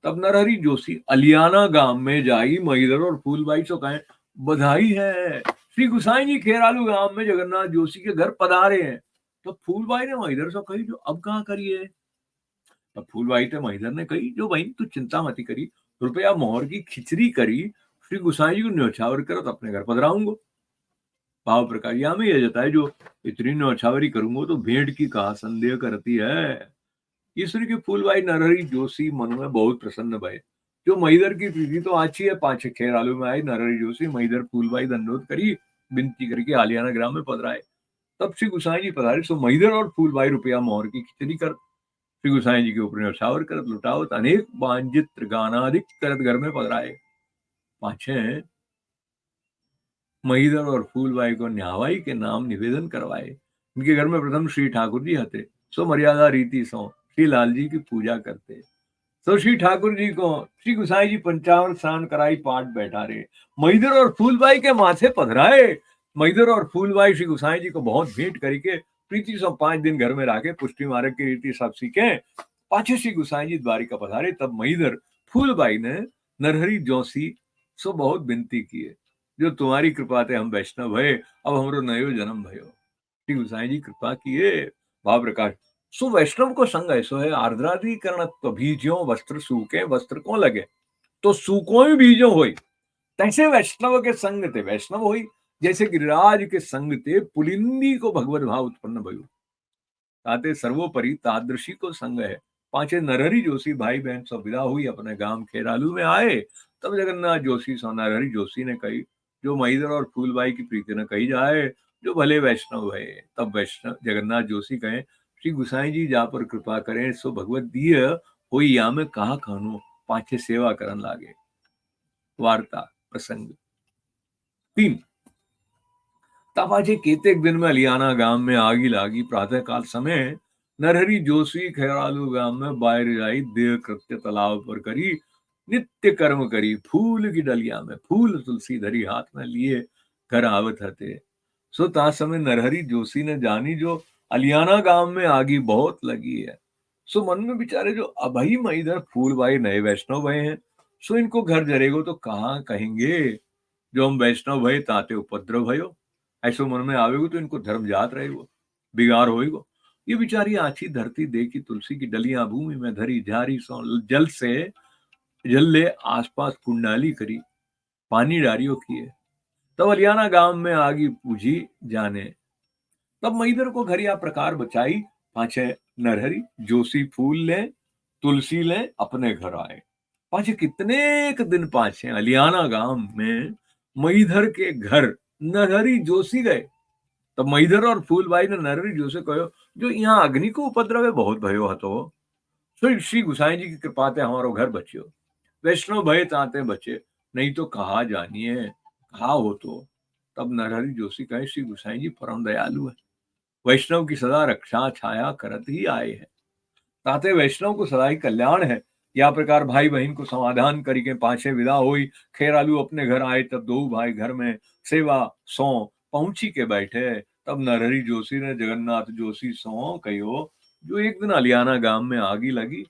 तब नरहरि जोशी अलियाना गांव में जाई महिदर और फूलबाई सो कहे बधाई है, श्री गुसाई जी खेरालू गांव में जगन्नाथ जोशी के घर पधारे हैं। तो फूलबाई ने महिदर से कही जो अब कहाँ करिए। तब फूलबाई ते महिदर ने कही जो बहन तू चिंता मती करी, रुपया मोहर की खिचड़ी करी श्री गुसाई जी को न्योछावर करत अपने घर पधराऊंगो। भाव प्रकाश यहाँ में यह जता है जो इतनी न्योछावरी करूंगो तो भेंट की कहा संदेह करती है। ईश्वर की फूलबाई नरहरि जोशी मन में बहुत प्रसन्न भय। जो महिदर की प्रीति तो आछी है, पाछे खेरालू में आई नरहरि जोशी महिदर फूलबाई दंडोत करी विनती करके आलियाना ग्राम में पधराए। तब श्री गुसाई जी पधारे सो महिदर और फूलबाई रुपया मोहर की खिचड़ी कर श्री गुसाई जी के ऊपर न्यौछावर करत लुटावत अनेक बांजित्र गानादिक करत घर में पधराए। पाछे महिदर और फूलबाई को न्यावाई के नाम निवेदन करवाए। इनके घर में प्रथम श्री ठाकुर जी हते, सो मर्यादा रीति सो श्री लाल जी की पूजा करते। तो श्री ठाकुर जी को श्री गुसाई जी पंचावर स्नान कराई पाठ बैठा रहे, महिदर और फूलबाई के माथे पधराए। महिदर और फूलबाई श्री गुसाई जी को बहुत भेंट करके प्रीति सो 5 दिन घर में राखे पुष्टि मार्ग की रीति सब सीखे। पाछे श्री गुसाई जी द्वारिका पधारे। तब महिदर फूलबाई ने नरहरि जोशी सो बहुत विनती किए जो तुम्हारी कृपा ते हम वैष्णव भय, अब हमरो नयो जन्म भयो। श्री गुसाई जी कृपा किए। भाव प्रकाश सो वैष्णव को संग ऐसो है आर्द्राधिकरण तो बीजों वस्त्र सूखे वस्त्र को लगे, तो सूको ही बीजों होई। तैसे वैष्णव के संग ते वैष्णव होई, जैसे गिरिराज के संग ते पुलिंदी को भगवत भाव उत्पन्न भयो। ताते सर्वोपरि तादृशी को संग है। पांचे नरहरि जोशी भाई बहन सब विदा हुई अपने गांव खेरालू में आए। तब जगन्नाथ जोशी सो नरहरि जोशी ने कही जो महिदर और फूलबाई की प्रीति न कही जाए, जो भले वैष्णव है। तब वैष्णव जगन्नाथ जोशी कहे श्री गुसाई जी जा पर कृपा करें सो भगवत दिय होई या में कहा खानो। पाछे सेवा करन लागे। वार्ता प्रसंग 3। तब आज केतेक दिन में अलियाना गांव में आगी लागी। प्रातः काल समय नरहरि जोशी खेरालू गांव में बाहर जाई देह कृत्य तालाब पर करी नित्य कर्म करी। फूल की डलिया में फूल तुलसी धरी हाथ में लिए घर आवत हते। सो ता समय नरहरि जोशी ने जानी जो अलियाना गांव में आगी बहुत लगी है। सो मन में विचारे जो अभई में इधर फूलबाई नए वैष्णव भय हैं, सो इनको घर जरेगो तो कहाँ कहेंगे जो हम वैष्णव भय ताते उपद्रव भयो। ऐसो मन में आवेगो तो इनको धर्म जात रहेगो, बिगाड़ होएगो। ये बिचारी आछी धरती देखी तुलसी की डलियां भूमि में धरी झारी सो जल से जल ले आसपास कुंडाली करी पानी डारियो किए। तब अलियाना गांव में आगी पूजी जाने। तब महिदर को घर या प्रकार बचाई। पाछे नरहरि जोशी फूल ले तुलसी ले अपने घर आए। पाछे कितने दिन पाछे अलियाना गांव में महिधर के घर नरहरि जोशी गए। तब महिधर और फूलबाई ने नरहरि जोशी कहो जो यहाँ अग्नि को उपद्रव है बहुत भयो हतो, सो श्री गुसाई जी की कृपा ते हमारो घर बचियो। वैष्णव भय ताते बचे, नहीं तो कहा जानिए कहा हो तो। तब नरहरि जोशी कहे श्री गुसाई जी परम दयालु है, वैष्णव की सदा रक्षा छाया करत ही आए हैं। ताते वैष्णव को सदा ही कल्याण है। या प्रकार भाई बहन को समाधान करके पाछे विदा हुई। खेरालू अपने घर आए। तब दो भाई घर में सेवा सो पहुंची के बैठे। तब नरहरि जोशी ने जगन्नाथ जोशी सो कहो जो एक दिन अलियाना गांव में आगी लगी।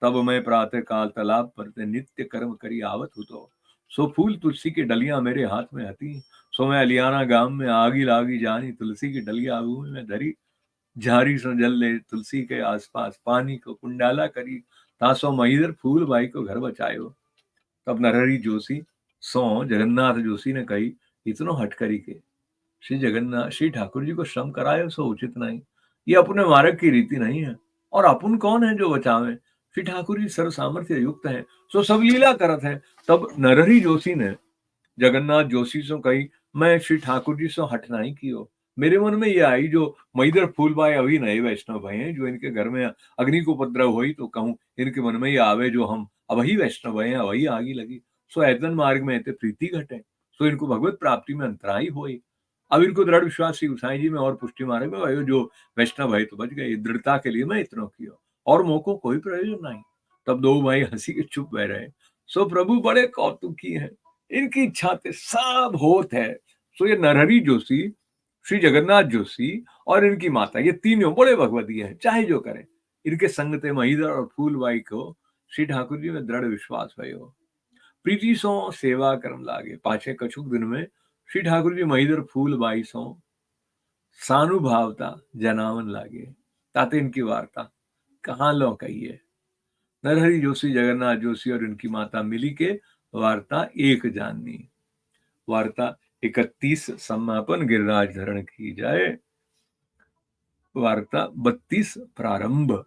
तब मैं प्रातः काल तालाब पर ते नित्य कर्म करी आवत हुतो, सो फूल तुलसी की डलियां मेरे हाथ में हती। सो मैं अलियाना गांव में आगी लागी जानी तुलसी की डलिया भूमि में धरी झारी सो जल ले तुलसी के आसपास पानी को कुंडाला करी तासो महिदर फूल भाई को घर बचायो। तब नरहरि जोशी सो जगन्नाथ जोशी ने कही इतनो हट करी के श्री जगन्नाथ श्री ठाकुर जी को श्रम करायो सो उचित नहीं, ये अपने मार्ग की रीति नहीं है। और अपन कौन है जो बचावे, श्री ठाकुर जी सर्व सामर्थ्य युक्त है सो सब लीला करत है। तब नरहरि जोशी ने जगन्नाथ जोशी से कही मैं श्री ठाकुर जी से हट नहीं कियो। मेरे मन में ये आई जो महिदर फूलबाई अभी नए वैष्णव भय हैं, जो इनके घर में अग्नि को उपद्रव हुई तो कहूं इनके मन में ये आवे जो हम अभी वैष्णव भय हैं अभी आगी लगी। सो ऐतन मार्ग में ऐते प्रीति घटे, सो इनको भगवत प्राप्ति में अंतराई होई। अब इनको दृढ़ विश्वास श्री गोसाई जी में और पुष्टि मारे में भाई जो वैष्णव है तो बच गए, दृढ़ता के लिए मैं इतना किया और मोको कोई प्रयोजन नहीं। तब दो भाई हंसी के चुप बह रहे। सो प्रभु बड़े कौतुकी हैं, इनकी इच्छा ते सब होत है। सो ये नरहरि जोशी, श्री जगन्नाथ जोशी और इनकी माता, ये तीनों बड़े भगवती हैं, चाहे जो करें। इनके संग ते महिदर और फूलबाई को श्री ठाकुर जी में दृढ़ विश्वास भयो। प्रीति सो सेवा कर्म लागे। पाछे कछुक दिन में श्री ठाकुर जी महिदर फूलबाई सो सानुभावता जनावन लागे। ताते इनकी वार्ता कहाँ लो कहिए। नरहरि जोशी, जगन्नाथ जोशी और इनकी माता मिली के वार्ता एक जाननी। वार्ता 31 समापन गिरिराज धरण की जाए। वार्ता 32 प्रारंभ।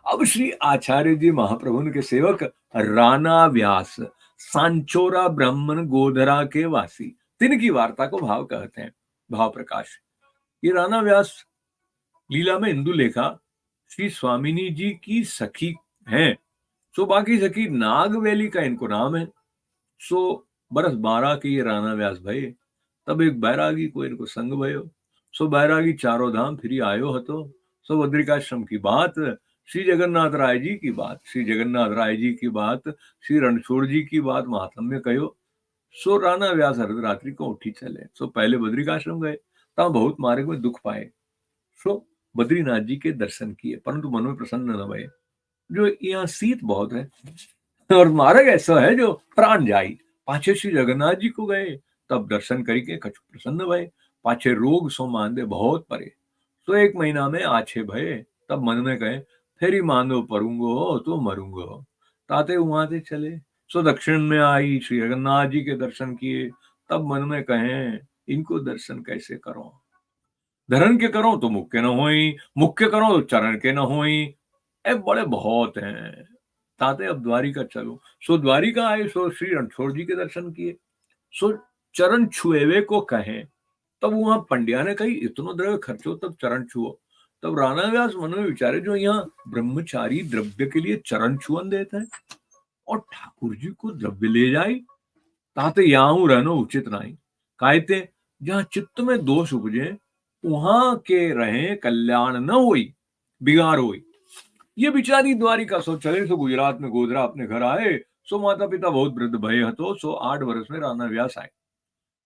अब श्री आचार्य जी महाप्रभु के सेवक राना व्यास, सांचोरा ब्राह्मण गोधरा के वासी, तिनकी वार्ता को भाव कहते हैं। भाव प्रकाश। ये राना व्यास लीला में इंदु लेखा श्री स्वामिनी जी की सखी हैं। सो बाकी सखी नागवेली का इनको नाम है। सो बरस 12 के ये राना व्यास भये। तब एक बैरागी को इनको संग भयो। सो बैरागी चारों धाम फिरी आयो हतो। सो बद्रिकाश्रम की बात, श्री जगन्नाथ राय जी की बात, श्री जगन्नाथ राय जी की बात, श्री रणछोड़ जी की बात महात्म्य कहो। सो राना व्यास अर्धरात्रि को उठी चले। सो पहले बद्रिकाश्रम गए, तब बहुत मार्ग में दुख पाए। सो बद्रीनाथ जी के दर्शन किए, परंतु मन में प्रसन्न न भये, जो यहाँ शीत बहुत है और मार्ग ऐसा है जो प्राण जाई। पाछे श्री जगन्नाथ जी को गए, तब दर्शन करके कछु प्रसन्न भये। पाछे रोग सो मांदे बहुत परे। तो 1 महीना में आछे भये। तब मन में कहे फेरी मांदो परूंगो तो मरूंगो। ताते वहां से चले। सो दक्षिण में आई, श्री जगन्नाथ जी के दर्शन किए। तब मन में कहें इनको दर्शन कैसे करो। धरण के करो तो मुख्य न होई, मुख्य करो तो चरण के न होई। ए बड़े बहुत हैं। ताते अब द्वारिका चलो। सो द्वारिका आए। सो श्री रणछोड़ जी के दर्शन किए। सो चरण छुएवे को कहें। तब वहां पंड्या ने कही इतनो द्रव्य खर्चो तब चरण छुओ। तब राना व्यास मन में विचारे जो यहाँ ब्रह्मचारी द्रव्य के लिए चरण छुअन देता है और ठाकुर जी को द्रव्य ले जाए, ताते यहाँ रहना उचित नहीं। कहते जहाँ चित्त में दोष उपजे वहां के रहे कल्याण न होई, बिगाड़ होई। ये बिचारी द्वारिका सो चले। सो गुजरात में गोधरा अपने घर आए। सो माता पिता बहुत वृद्ध भय हतो। सो 8 वर्ष में राना व्यास आए।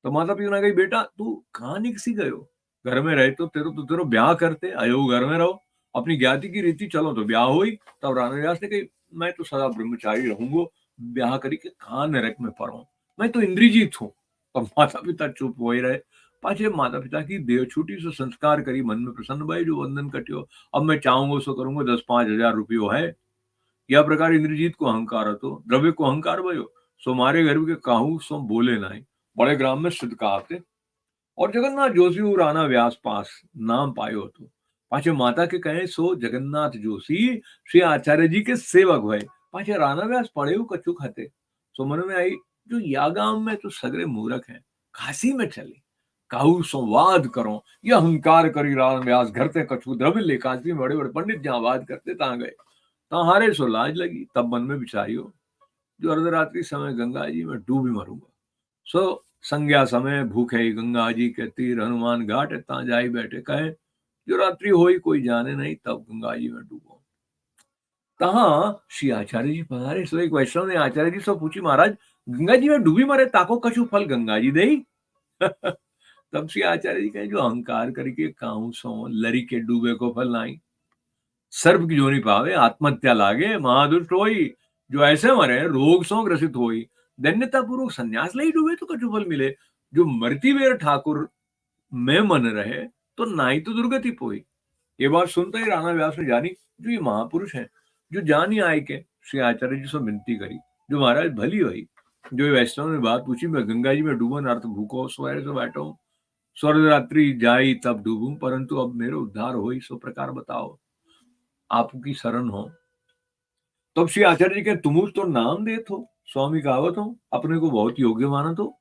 तो माता पिता ने कही बेटा तू कहाँ निकसी गयो, घर में रहे तो तेरो ब्याह करते, आयो घर में रहो, अपनी ज्ञाति की रीति चलो तो ब्याह हुई। तब राना व्यास ने कही मैं तो सदा ब्रह्मचारी रहूंगो, ब्याह करी के कहाँ नरक में पड़ो, मैं तो इंद्रजीत हूँ। तब माता पिता चुप हो ही रहे। पाछे माता पिता की देह छूटी। सो संस्कार करी, मन में प्रसन्न भाई जो वंदन कट्यो। अब मैं चाहूंगा सो करूंगा, 10-5 हजार रुपयो है। यह प्रकार इंद्रजीत को अहंकार हतो, द्रव्य को अहंकार भयो। सो मारे घर के काहू सो बोले नहीं, बड़े ग्राम में सिद्ध कहाते। और जगन्नाथ जोशी राना व्यास पास नाम पायो तो पाछे माता के कहे सो जगन्नाथ जोशी श्री आचार्य जी के सेवक भय। पाछे राना व्यास पढ़े कछु खाते। सो मन में आई जो या गांव में तो सगरे मूर्ख हैं, काशी में चले काहू संवाद करो। यह अहंकार करी राना व्यास घर ते कछु द्रव्य ले। काशी में बड़े बड़े पंडित जहां वाद करते तहां गए, तहां हारे सो लाज लगी। तब मन में विचारियो जो अर्धरात्रि समय गंगा जी में डूबी मरूंगा। सो संज्ञा समय भूखे गंगा जी के तीर हनुमान घाट ता जाई बैठे। कहे जो रात्रि होई कोई जाने नहीं, तब गंगा जी में डूबो। तहां श्री आचार्य जी पधारे। सो एक वैष्णव ने आचार्य जी से पूछी महाराज गंगा जी में डूबी मरे ताको कछु फल गंगा जी दई। तब श्री आचार्य जी कहे जो अहंकार करके काहू सो लरी के डूबे को फल नहीं। सर्प की जोनी पावे आत्महत्या लागे महादुष्ट होई। जो ऐसे मरे रोग सो ग्रसित होई। धन्यता पूर्वक संन्यास ले डूबे तो कछु फल मिले। जो मरती बेर ठाकुर में मन रहे तो नाई तो दुर्गति पोई। ये बात सुनते ही राणा व्यास ने जानी जो ये महापुरुष है, जो जानी आए के श्री आचार्य जी से विनती करी जो महाराज भली हुई। जो वैष्णव ने बात पूछी मैं गंगा जी में डूबन अर्थ भूखो सोए से बैठो स्वर्ग रात्रि जाई तब डूबूं, परंतु अब मेरे उद्धार हो सो प्रकार बताओ आपकी शरण हो। तब श्री आचार्य जी के तुम तो नाम देत हो, स्वामी कहावत हो, अपने को बहुत योग्य मानत हो।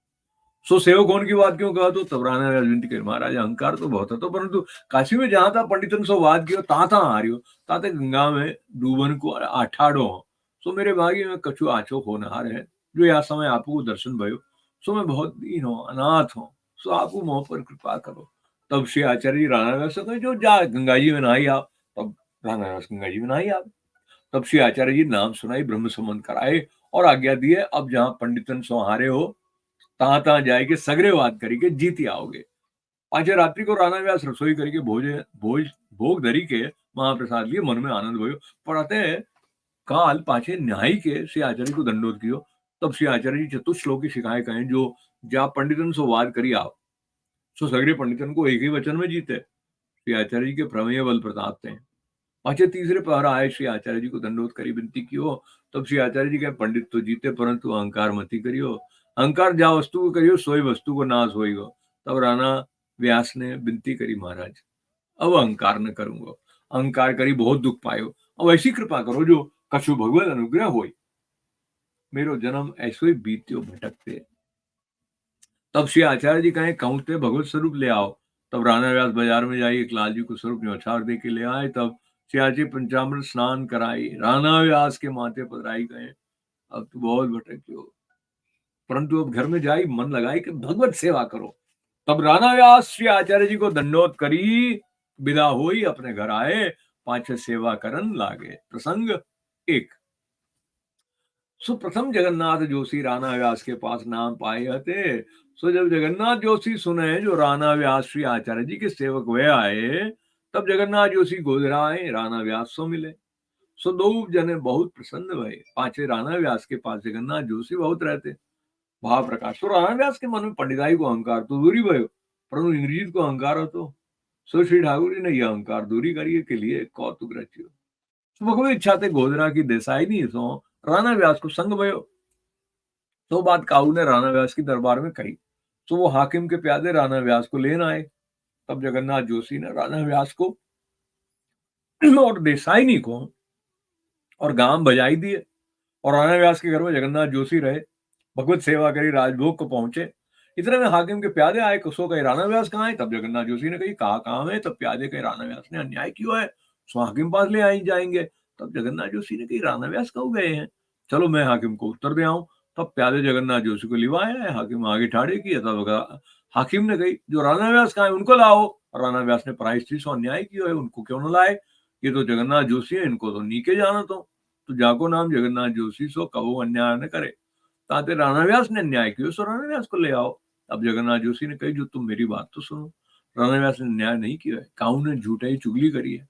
सो सेवक होने की बात क्यों कहा तो तब राणा व्यास विनती करे महाराज अहंकार तो बहुत है तो, परंतु काशी में जहां था पंडितन सो वाद कियो ता हारियो ताते गंगा में डूबन को अठाड़ो हो। सो मेरे भाग्य में कछु आछो होनहार है जो यह समय आपको दर्शन भयो। सो मैं बहुत दीन हो अनाथ हो। सो आपको मोह पर कृपा करो। तब श्री आचार्य जी राणा व्यास से कहे जो जा गंगा जी में नहाई आप। तब राणा व्यास गंगा जी में नहाई आप। तब श्री आचार्य जी नाम सुनाई, ब्रह्म संबंध कराए और आज्ञा दी है, अब जहां पंडितन संहारे हो तहां तहां जाए सगरे वाद करी के जीती आओगे। पाछे रात्रि को राणा व्यास रसोई करके भोज भोग धरी के महाप्रसाद लिए, मन में आनंद भयो। प्रातः काल पाछे न्यायी के श्री आचार्य को दंडोत कियो। तब श्री आचार्य जी चतुश्लोकी सिखाए कहें जो जा पंडितन सो वाद करी आओ। सो सगरे पंडितन को एक ही वचन में जीते। श्री आचार्य जी के प्रमेय बल प्रताप थे। पाछे तीसरे पहर आए श्री आचार्य जी को दंडोत करी विनती की हो। तब श्री आचार्य जी के पंडित तो जीते परंतु अहंकार मती करियो। अहंकार जा वस्तु को करियो सोई वस्तु को नाश होइगो। तब राणा व्यास ने विनती करी महाराज अब अहंकार न करूंगा। अहंकार करी बहुत दुख पायो, अब ऐसी कृपा करो जो कछु भगवत अनुग्रह होई। मेरो जन्म ऐसो ही बीत्यो भटकते। तब श्री आचार्य जी कहे कहते भगवत स्वरूप ले आओ। तब राणा व्यास बाजार में जाइए एक लाल जी को स्वरूप न्यौछावर दे के ले आए। तब श्री आचार्य जी पंचामृत स्नान कराई, राणा व्यास के माथे पधराई गए अब तो बहुत भटक हो, परंतु अब घर में जाई मन लगाई कि भगवत सेवा करो। तब राणा व्यास श्री आचार्य जी को दंडोत करी विदा होई अपने घर आए, पाछे सेवा करन लागे। प्रसंग एक। सो प्रथम जगन्नाथ जोशी राणा व्यास के पास नाम पाए हते। सो जब जगन्नाथ जोशी सुने जो राणा व्यास श्री आचार्य जी के सेवक वे आए, तब जगन्नाथ जोशी गोधराए राणा व्यास सो मिले। सो दो जने बहुत प्रसन्न भये। पाछे राणा व्यास के पास जगन्नाथ जोशी बहुत रहते। भाव प्रकाश। तो राणा व्यास के मन में पंडिताई को अहंकार तो दूरी भयो, परंतु इंद्रजीत को अहंकार હતો। सो श्री ठाकुर जी ने यह अहंकार दूरी करिए के लिए कौतुक रच्यो। भगवत इच्छा थे गोधरा की देसाई नहीं सो राणा व्यास को संग भयो। तो बात काऊ ने राणा व्यास की दरबार में कही। तो वो हाकिम के प्यादे राणा व्यास को लेना आए। तब जगन्नाथ जोशी ने राणा व्यास को और देसाई नहीं को और गांव बजाई दिए और राणा व्यास के घर में जगन्नाथ जोशी रहे, भगवत सेवा करी, राजभोग को पहुंचे। इतने में हाकिम के प्यादे आए, सो कहे राणा व्यास कहाँ है। तब जगन्नाथ जोशी ने कही कहा काम है। तब प्यादे कहे राणा व्यास ने अन्याय क्यों है, सो हाकिम पास ले आई जाएंगे। तब जगन्नाथ जोशी ने कही राणा व्यास कब गए हैं, चलो मैं हाकिम को उत्तर दे आऊं। तब प्यादे जगन्नाथ जोशी को लिवाया है, हाकिम आगे ठाड़े किया। तब हाकिम ने कही जो राणा व्यास कहाँ है उनको लाओ। राणा व्यास ने पराई स्त्री से अन्याय क्यों है, उनको क्यों न लाए, ये तो जगन्नाथ जोशी है, इनको तो नीके जाना तो जाको नाम जगन्नाथ जोशी सो कबो अन्याय न करे। ताते राणा व्यास ने अन्याय किया, सो राणा व्यास को ले आओ। अब जगन्नाथ जोशी ने कही जो तुम मेरी बात तो सुनो, राणा व्यास ने न्याय नहीं किया है, काऊ ने झूठे ही चुगली करी है,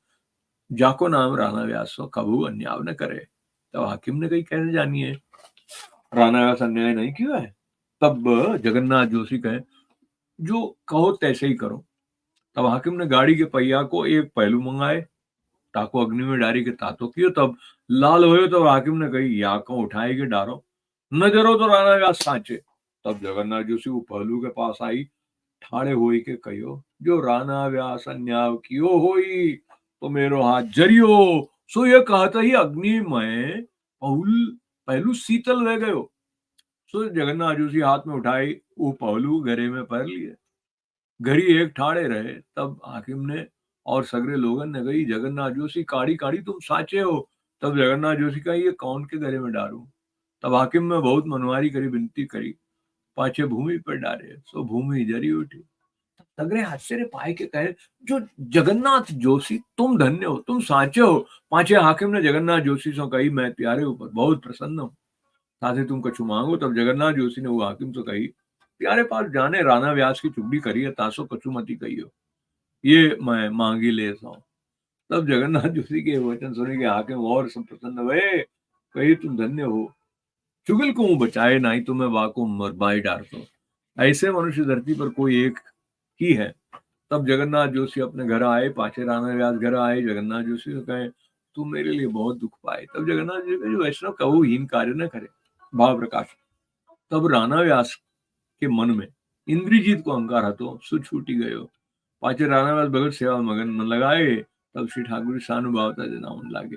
जाको नाम राणा व्यास सो कबू अन्याय न करे। तब हाकिम ने कही कैसे जानिए राणा व्यास अन्याय नहीं किया है। तब जगन्नाथ जोशी कहे जो कहो तैसे ही करो। तब हाकिम ने गाड़ी के पहिया को एक पहलू मंगाए, ताको अग्नि में डारी के तातो कियो। तब लाल हो तो हाकिम ने कही या को उठाए के डारो, नजरो तो राणा व्यास साचे। तब जगन्नाथ जोशी वो पहलू के पास आई, ठाड़े होई के कहियो जो राणा व्यास अन्याय कियो होई तो मेरो हाथ जरियो। सो ये कहता ही अग्नि में पहलू शीतल रह गयो। सो जगन्नाथ जोशी हाथ में उठाई वो पहलू घरे में पहन लिए, घड़ी एक ठाड़े रहे। तब हाकिम ने और सगरे लोगन ने कही जगन्नाथ जोशी काड़ी काड़ी तुम साचे हो। तब जगन्नाथ जोशी का ये कौन के घरे में डालू। तब हाकिम में बहुत मनवारी करी, विनती करी, पाछे भूमि पर डाले, सो भूमि जरी उठी। सगरे आश्चर्य पाए के कहे जो जगन्नाथ जोशी तुम धन्य हो, तुम साचे हो। पाछे हाकिम ने जगन्नाथ जोशी से कही मैं प्यारे ऊपर बहुत प्रसन्न हूँ, तासे तुम कछु मांगो। तब जगन्नाथ जोशी ने वो हाकिम से कही प्यारे पास जाने राणा व्यास की चुगली करी है, तासो कछु मती कहियो, ये मैं मांगी ले सो। तब जगन्नाथ जोशी के वचन सुने के हाकिम और सब प्रसन्न हुए, कही तुम धन्य हो, चुगल को बचाए नहीं तो मैं वाको मरबाई डारतो। ऐसे मनुष्य धरती पर कोई एक ही है। तब जगन्नाथ जोशी अपने घर आए, पाछे राणा व्यास घर आए। जगन्नाथ जोशी से कहे तुम मेरे लिए बहुत दुख पाए। तब जगन्नाथ जी कहे वैष्णव कहू हीन कार्य न करे। भाव प्रकाश। तब राणा व्यास के मन में इंद्रजीत को अहंकार हतो, सो छूटी गयो। पाछे राणा व्यास भगत सेवा मगन मन लगाए। तब श्री ठाकुर सानुभावता जनावन लागे।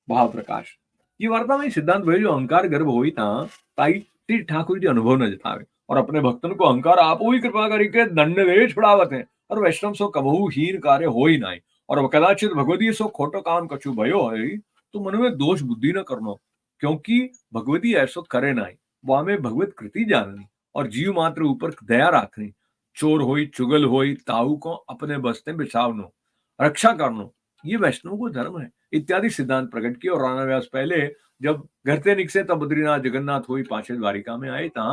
भाव प्रकाश। ये वार्ता में सिद्धांत भाई जो अहंकार गर्भ होई था ताई श्री ठाकुर जी अनुभव न जतावे और अपने भक्तन को अहंकार आप ही कृपा करके दंड वे छुड़ावत है और वैष्णव सो कबहू हीन कार्य हो ही नहीं। और कदाचित भगवती सो खोटो काम कछु भयो है तो मन में दोष बुद्धि न करनो, क्योंकि भगवती ऐसो करे नहीं, वहां में भगवत कृति जाननी और जीव मात्र ऊपर दया राखनी, चोर होई चुगल होई ताऊ को अपने बस्ते बिछावनो, रक्षा करनो, ये वैष्णव को धर्म है इत्यादि सिद्धांत प्रकट किए। और राणा व्यास पहले जब घर ते निकसे तब बद्रीनाथ जगन्नाथ हुई पाछे द्वारिका में आए ता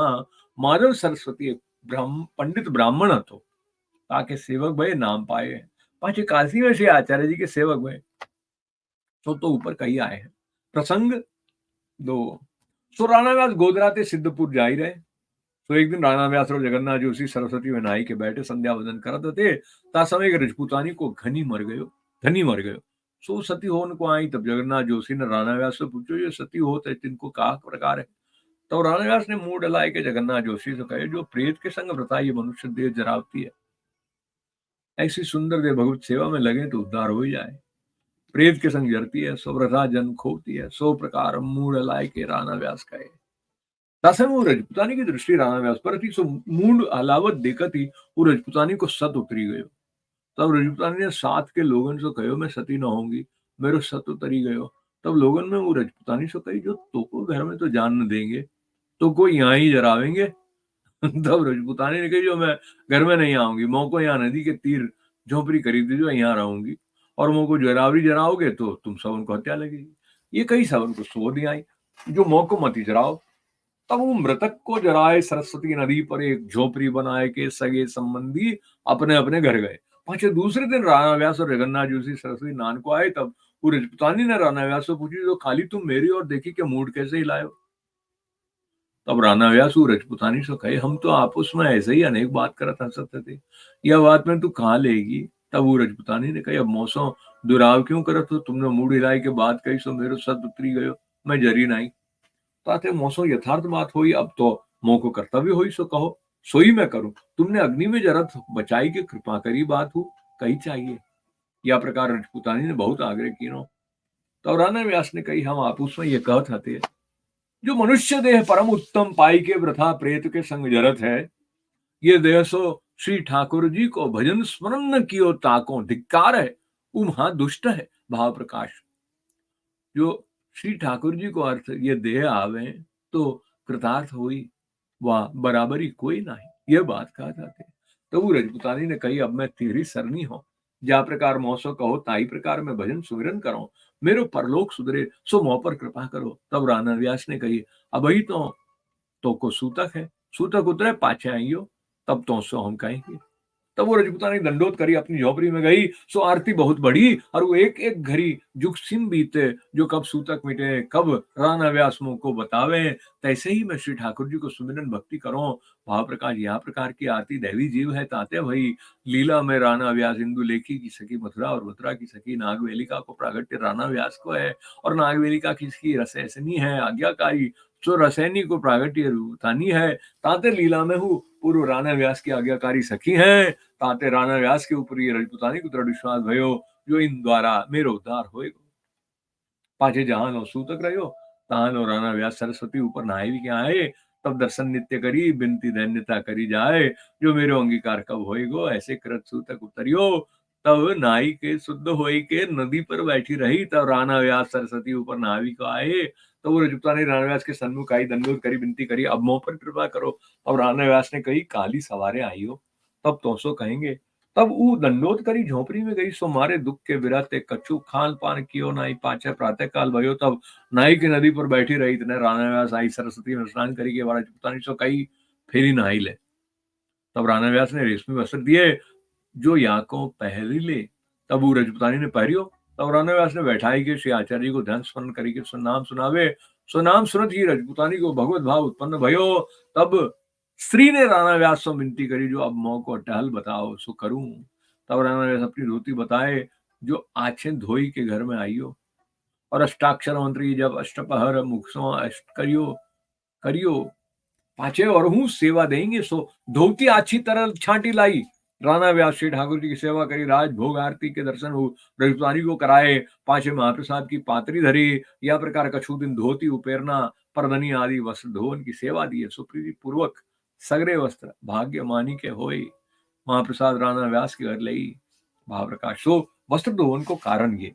माधव सरस्वती एक पंडित ब्राह्मण હતો ताके सेवक भय नाम पाए। पाछे काशी में श्री आचार्य जी के सेवक भय तो ऊपर कही आए हैं। प्रसंग 2 सो राणा व्यास गोधरा ते सिद्धपुर जा ही रहे। तो एक दिन राणा व्यास और जगन्नाथ जोशी सरस्वती में नहाई के बैठे संध्या वंदन करत थे ता समय एक रजपूतानी को धनी मर गयो। सो सती होन को आई। तब जगन्नाथ जोशी ने राणा व्यास से पूछो ये सती होत है तिनको का प्रकार है। तो राणा व्यास ने मुंह डलाए के जगन्नाथ जोशी से कहे जो प्रेत के संग व्रता ये मनुष्य देह जरावती है, ऐसी सुंदर देह भगवत सेवा में लगे तो उद्धार हो ही जाए। प्रेत के संग जरती है सो व्रता जन्म खोती है। सो प्रकार मुंह डलाए के राणा व्यास कहे। तासे वो रजपुतानी की दृष्टि राणा व्यास पर थी। सो मूंड हलावत देखत ही वो रजपुतानी को सत उतरी गयो। तब रजपुतानी ने साथ के लोगन से कहो मैं सती न होंगी, मेरो सत उतरी गयो। तब लोगन में वो रजपुतानी से कही जो तो को घर में तो जान न देंगे, तो को यहाँ ही जरावेंगे। तब रजपुतानी ने कही जो मैं घर में नहीं आऊंगी, मोको यहाँ नदी के तीर झोपड़ी खरीद दीजिए, यहाँ रहूंगी, और मोको जरावरी जराओगे तो तुम सब उनको हत्या लगेगी। ये कई सब उनको सो दी आई जो मोको मती जराओ। तब वो मृतक को जराए सरस्वती नदी पर एक झोपड़ी बनाए के सगे संबंधी अपने अपने घर गए। पाछे दूसरे दिन राणा व्यास और जगन्नाथ जोशी सरस्वती नान को आए। तब वो रजपुतानी ने राणा व्यास से पूछी जो खाली तुम मेरी और देखी के मूड कैसे हिलायो। तब राणा व्यास वो रजपुतानी से कहे हम तो आपस में ऐसे ही अनेक बात करत हंसत थे, यह बात में तू कहाँ लेगी। तब वो रजपुतानी ने कही अब मौसम दुराव क्यों करत हो, तुमने मूड हिलाए के बात कही सो मेरो सत उतरी गयो, मैं जरी नहीं। ताते मौसो यथार्थ बात हुई, अब तो मोह को कर्तव्य हुई सो कहो, सोई मैं करूं। तुमने अग्नि में जरत बचाई के कृपा करी बात हो कही चाहिए। या प्रकार रजपुतानी ने बहुत आग्रह किनो। तो राणा व्यास ने कही हम आपूस में ये कहत हते जो मनुष्य देह परम उत्तम पाई के वृथा प्रेत के संग जरत है, ये देह सो श्री ठाकुर जी को भजन स्मरण न कियो ताको धिक्कार है, वो महा दुष्ट है। भाव प्रकाश जो श्री ठाकुर जी को अर्थ ये देह आवे तो कृतार्थ हुई, वह बराबरी कोई नहीं, ये बात कहा जाते। तो वो रजपुतानी ने कही अब मैं तेरी सरनी हो, जा प्रकार मौसो कहो ताई प्रकार में भजन सुमिरन करो, मेरो परलोक सुधरे सो मोह पर कृपा करो। तब राणा व्यास ने कही अब ही तो को सूतक है, सूतक उतरे पाछे आइयो, तब तो सो हम कहेंगे। तब वो रजपुतानी दंडोत करी अपनी झोपड़ी में गई। सो आरती बहुत बड़ी और वो एक एक घड़ी जुग सिम बीते, जो कब सूतक मिटे कब राणा व्यास मुंह को बतावे, तैसे ही मैं श्री ठाकुर जी को सुमिरन भक्ति करो। भाव प्रकाश यह प्रकार की आरती दैवी जीव है ताते भई लीला में राणा व्यास इंदु लेखी की सखी मथुरा और मथुरा की सखी नागवेलिका को प्रागट्य राणा व्यास को है, और नागवेलिका किसकी रसैसनी है आज्ञाकारी, सो रसैनी को प्रागट्य रूतानी है। ताते लीला में हूँ पूर्व राणा व्यास की आज्ञाकारी सखी है। ताते राणा व्यास के ऊपर ये रजपुतानी को दृढ़ विश्वास भयो जो इन द्वारा मेरो उद्धार होएगो। पाछे जहां नो सूतक रहो तहां नो राणा व्यास सरस्वती ऊपर नहाई भी क्या आए। तब दर्शन नित्य करी बिनती दैन्यता करी जाए, जो मेरो अंगीकार कब होएगो ऐसे कृत सूतक उतरियो। तब नाई के शुद्ध होई के नदी पर बैठी रही। तब राणा व्यास सरस्वती ऊपर नहावी को आए। तो वो रजपुतानी राणा व्यास के सन्मुख आई, दंडोत करी विनती करी अब मोह पर कृपा करो। अब राणा व्यास ने कही काली सवारे आई हो, तब तो सो कहेंगे। तब ऊ दंडोत करी झोपड़ी में गई, सो मारे दुख के विराते कछु खान पान कियो नाई। पाछे प्रातः काल भयो तब नाई की नदी पर बैठी रही। इतने राणा व्यास आई सरस्वती में स्नान करी के रजपुतानी सो कही फेरी नहाई ले। तब राणा व्यास ने रेशमी वस्त्र दिए जो याको पहरी ले। तब वो रजपुतानी ने पहरियो। तब राणा व्यास ने बैठाई के श्री आचार्य जी को ध्यान स्मरण करी के नाम सुनावे। सो नाम सुनत ही रजपुतानी को भगवत भाव उत्पन्न भयो। तब स्त्री ने राणा व्यास से विनती करी जो अब मोह को टहल बताओ सो करूं। तब राणा व्यास अपनी धोती बताए जो आछे धोई के घर में आइयो, और अष्टाक्षर मंत्री जब अष्टपहर मुख सो अष्ट करियो करियो पाछे और हूँ सेवा देंगे। सो धोती अच्छी तरह छांटी लाई। राणा व्यास श्री ठाकुर जी की सेवा करी, राज भोग आरती के दर्शन हो रजपुतानी को कराए। पाछे महाप्रसाद की पात्री धरी। या प्रकार कछु दिन धोती उपेरना परधनी आदि वस्त्र धोवन की सेवा दिए। सुप्रीति पूर्वक सगरे वस्त्र भाग्य मानी के होई। महाप्रसाद राणा व्यास के घर लई। भाव प्रकाश सो वस्त्र धोवन को कारण ये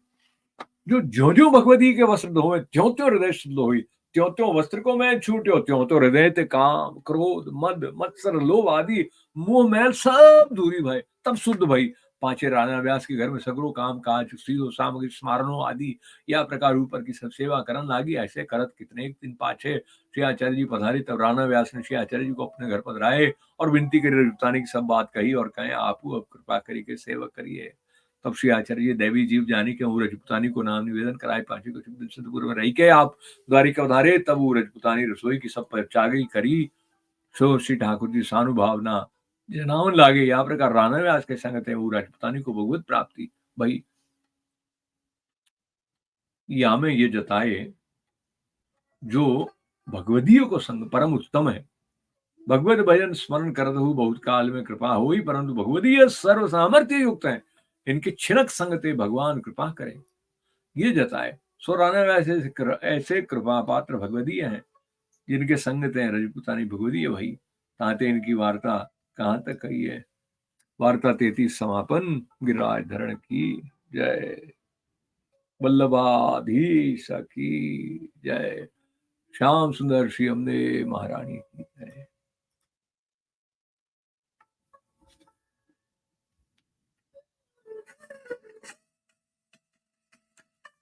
जो ज्यो ज्यो भगवती के वस्त्र धोवे त्यों त्यों हृदय शुद्ध हुई, त्यों त्यों वस्त्र को मैं छूट्यो, त्यों तो हृदय ते काम क्रोध मद मत्सर लोभ आदि मोह मैल सब दूरी भय तब शुद्ध भई। पांचे राणा व्यास के घर में सगरो काम काज स्त्रीओ सामग्री स्मारणों आदि या प्रकार ऊपर की सब सेवा करन लागी। ऐसे करत कितने एक दिन पाछे श्री आचार्य जी पधारे, तब राणा व्यास ने श्री आचार्य जी को अपने घर पधराए और विनती करी, रजपुतानी की सब बात कही और कहे आपू अब कृपा करी के सेवक करिए। तब श्री आचार्य जी दैवी जीव जानी के वो रजपुतानी को नाम निवेदन कराए, पांचे को दिन सिद्धपुर में रही के आप द्वारिका उधारे। तब वो रजपुतानी रसोई की सब परिचागी करी, सो श्री ठाकुर जी सानुभावना जनावन लागे। या प्रकार राणा व्यास के संगत है वो राजपुतानी को भगवत प्राप्ति भाई। या में ये जताए जो भगवदीय को संग परम उत्तम है, भगवत भजन स्मरण करत हूँ बहुत काल में कृपा हुई, परंतु भगवदीय सर्व सामर्थ्य युक्त है, इनके छिनक संगते भगवान कृपा करे। ये जताए सो राणा व्यास ऐसे कृपा पात्र भगवदीय हैं, जिनके संगत हैं रजपुतानी भगवदीय भाई। ताते इनकी वार्ता कहाँ तक कही है। वार्ता 33 समापन। गिरिराज धरण की जय। वल्लभाधीश की जय। श्याम सुंदर श्री अम्बे महारानी की जय।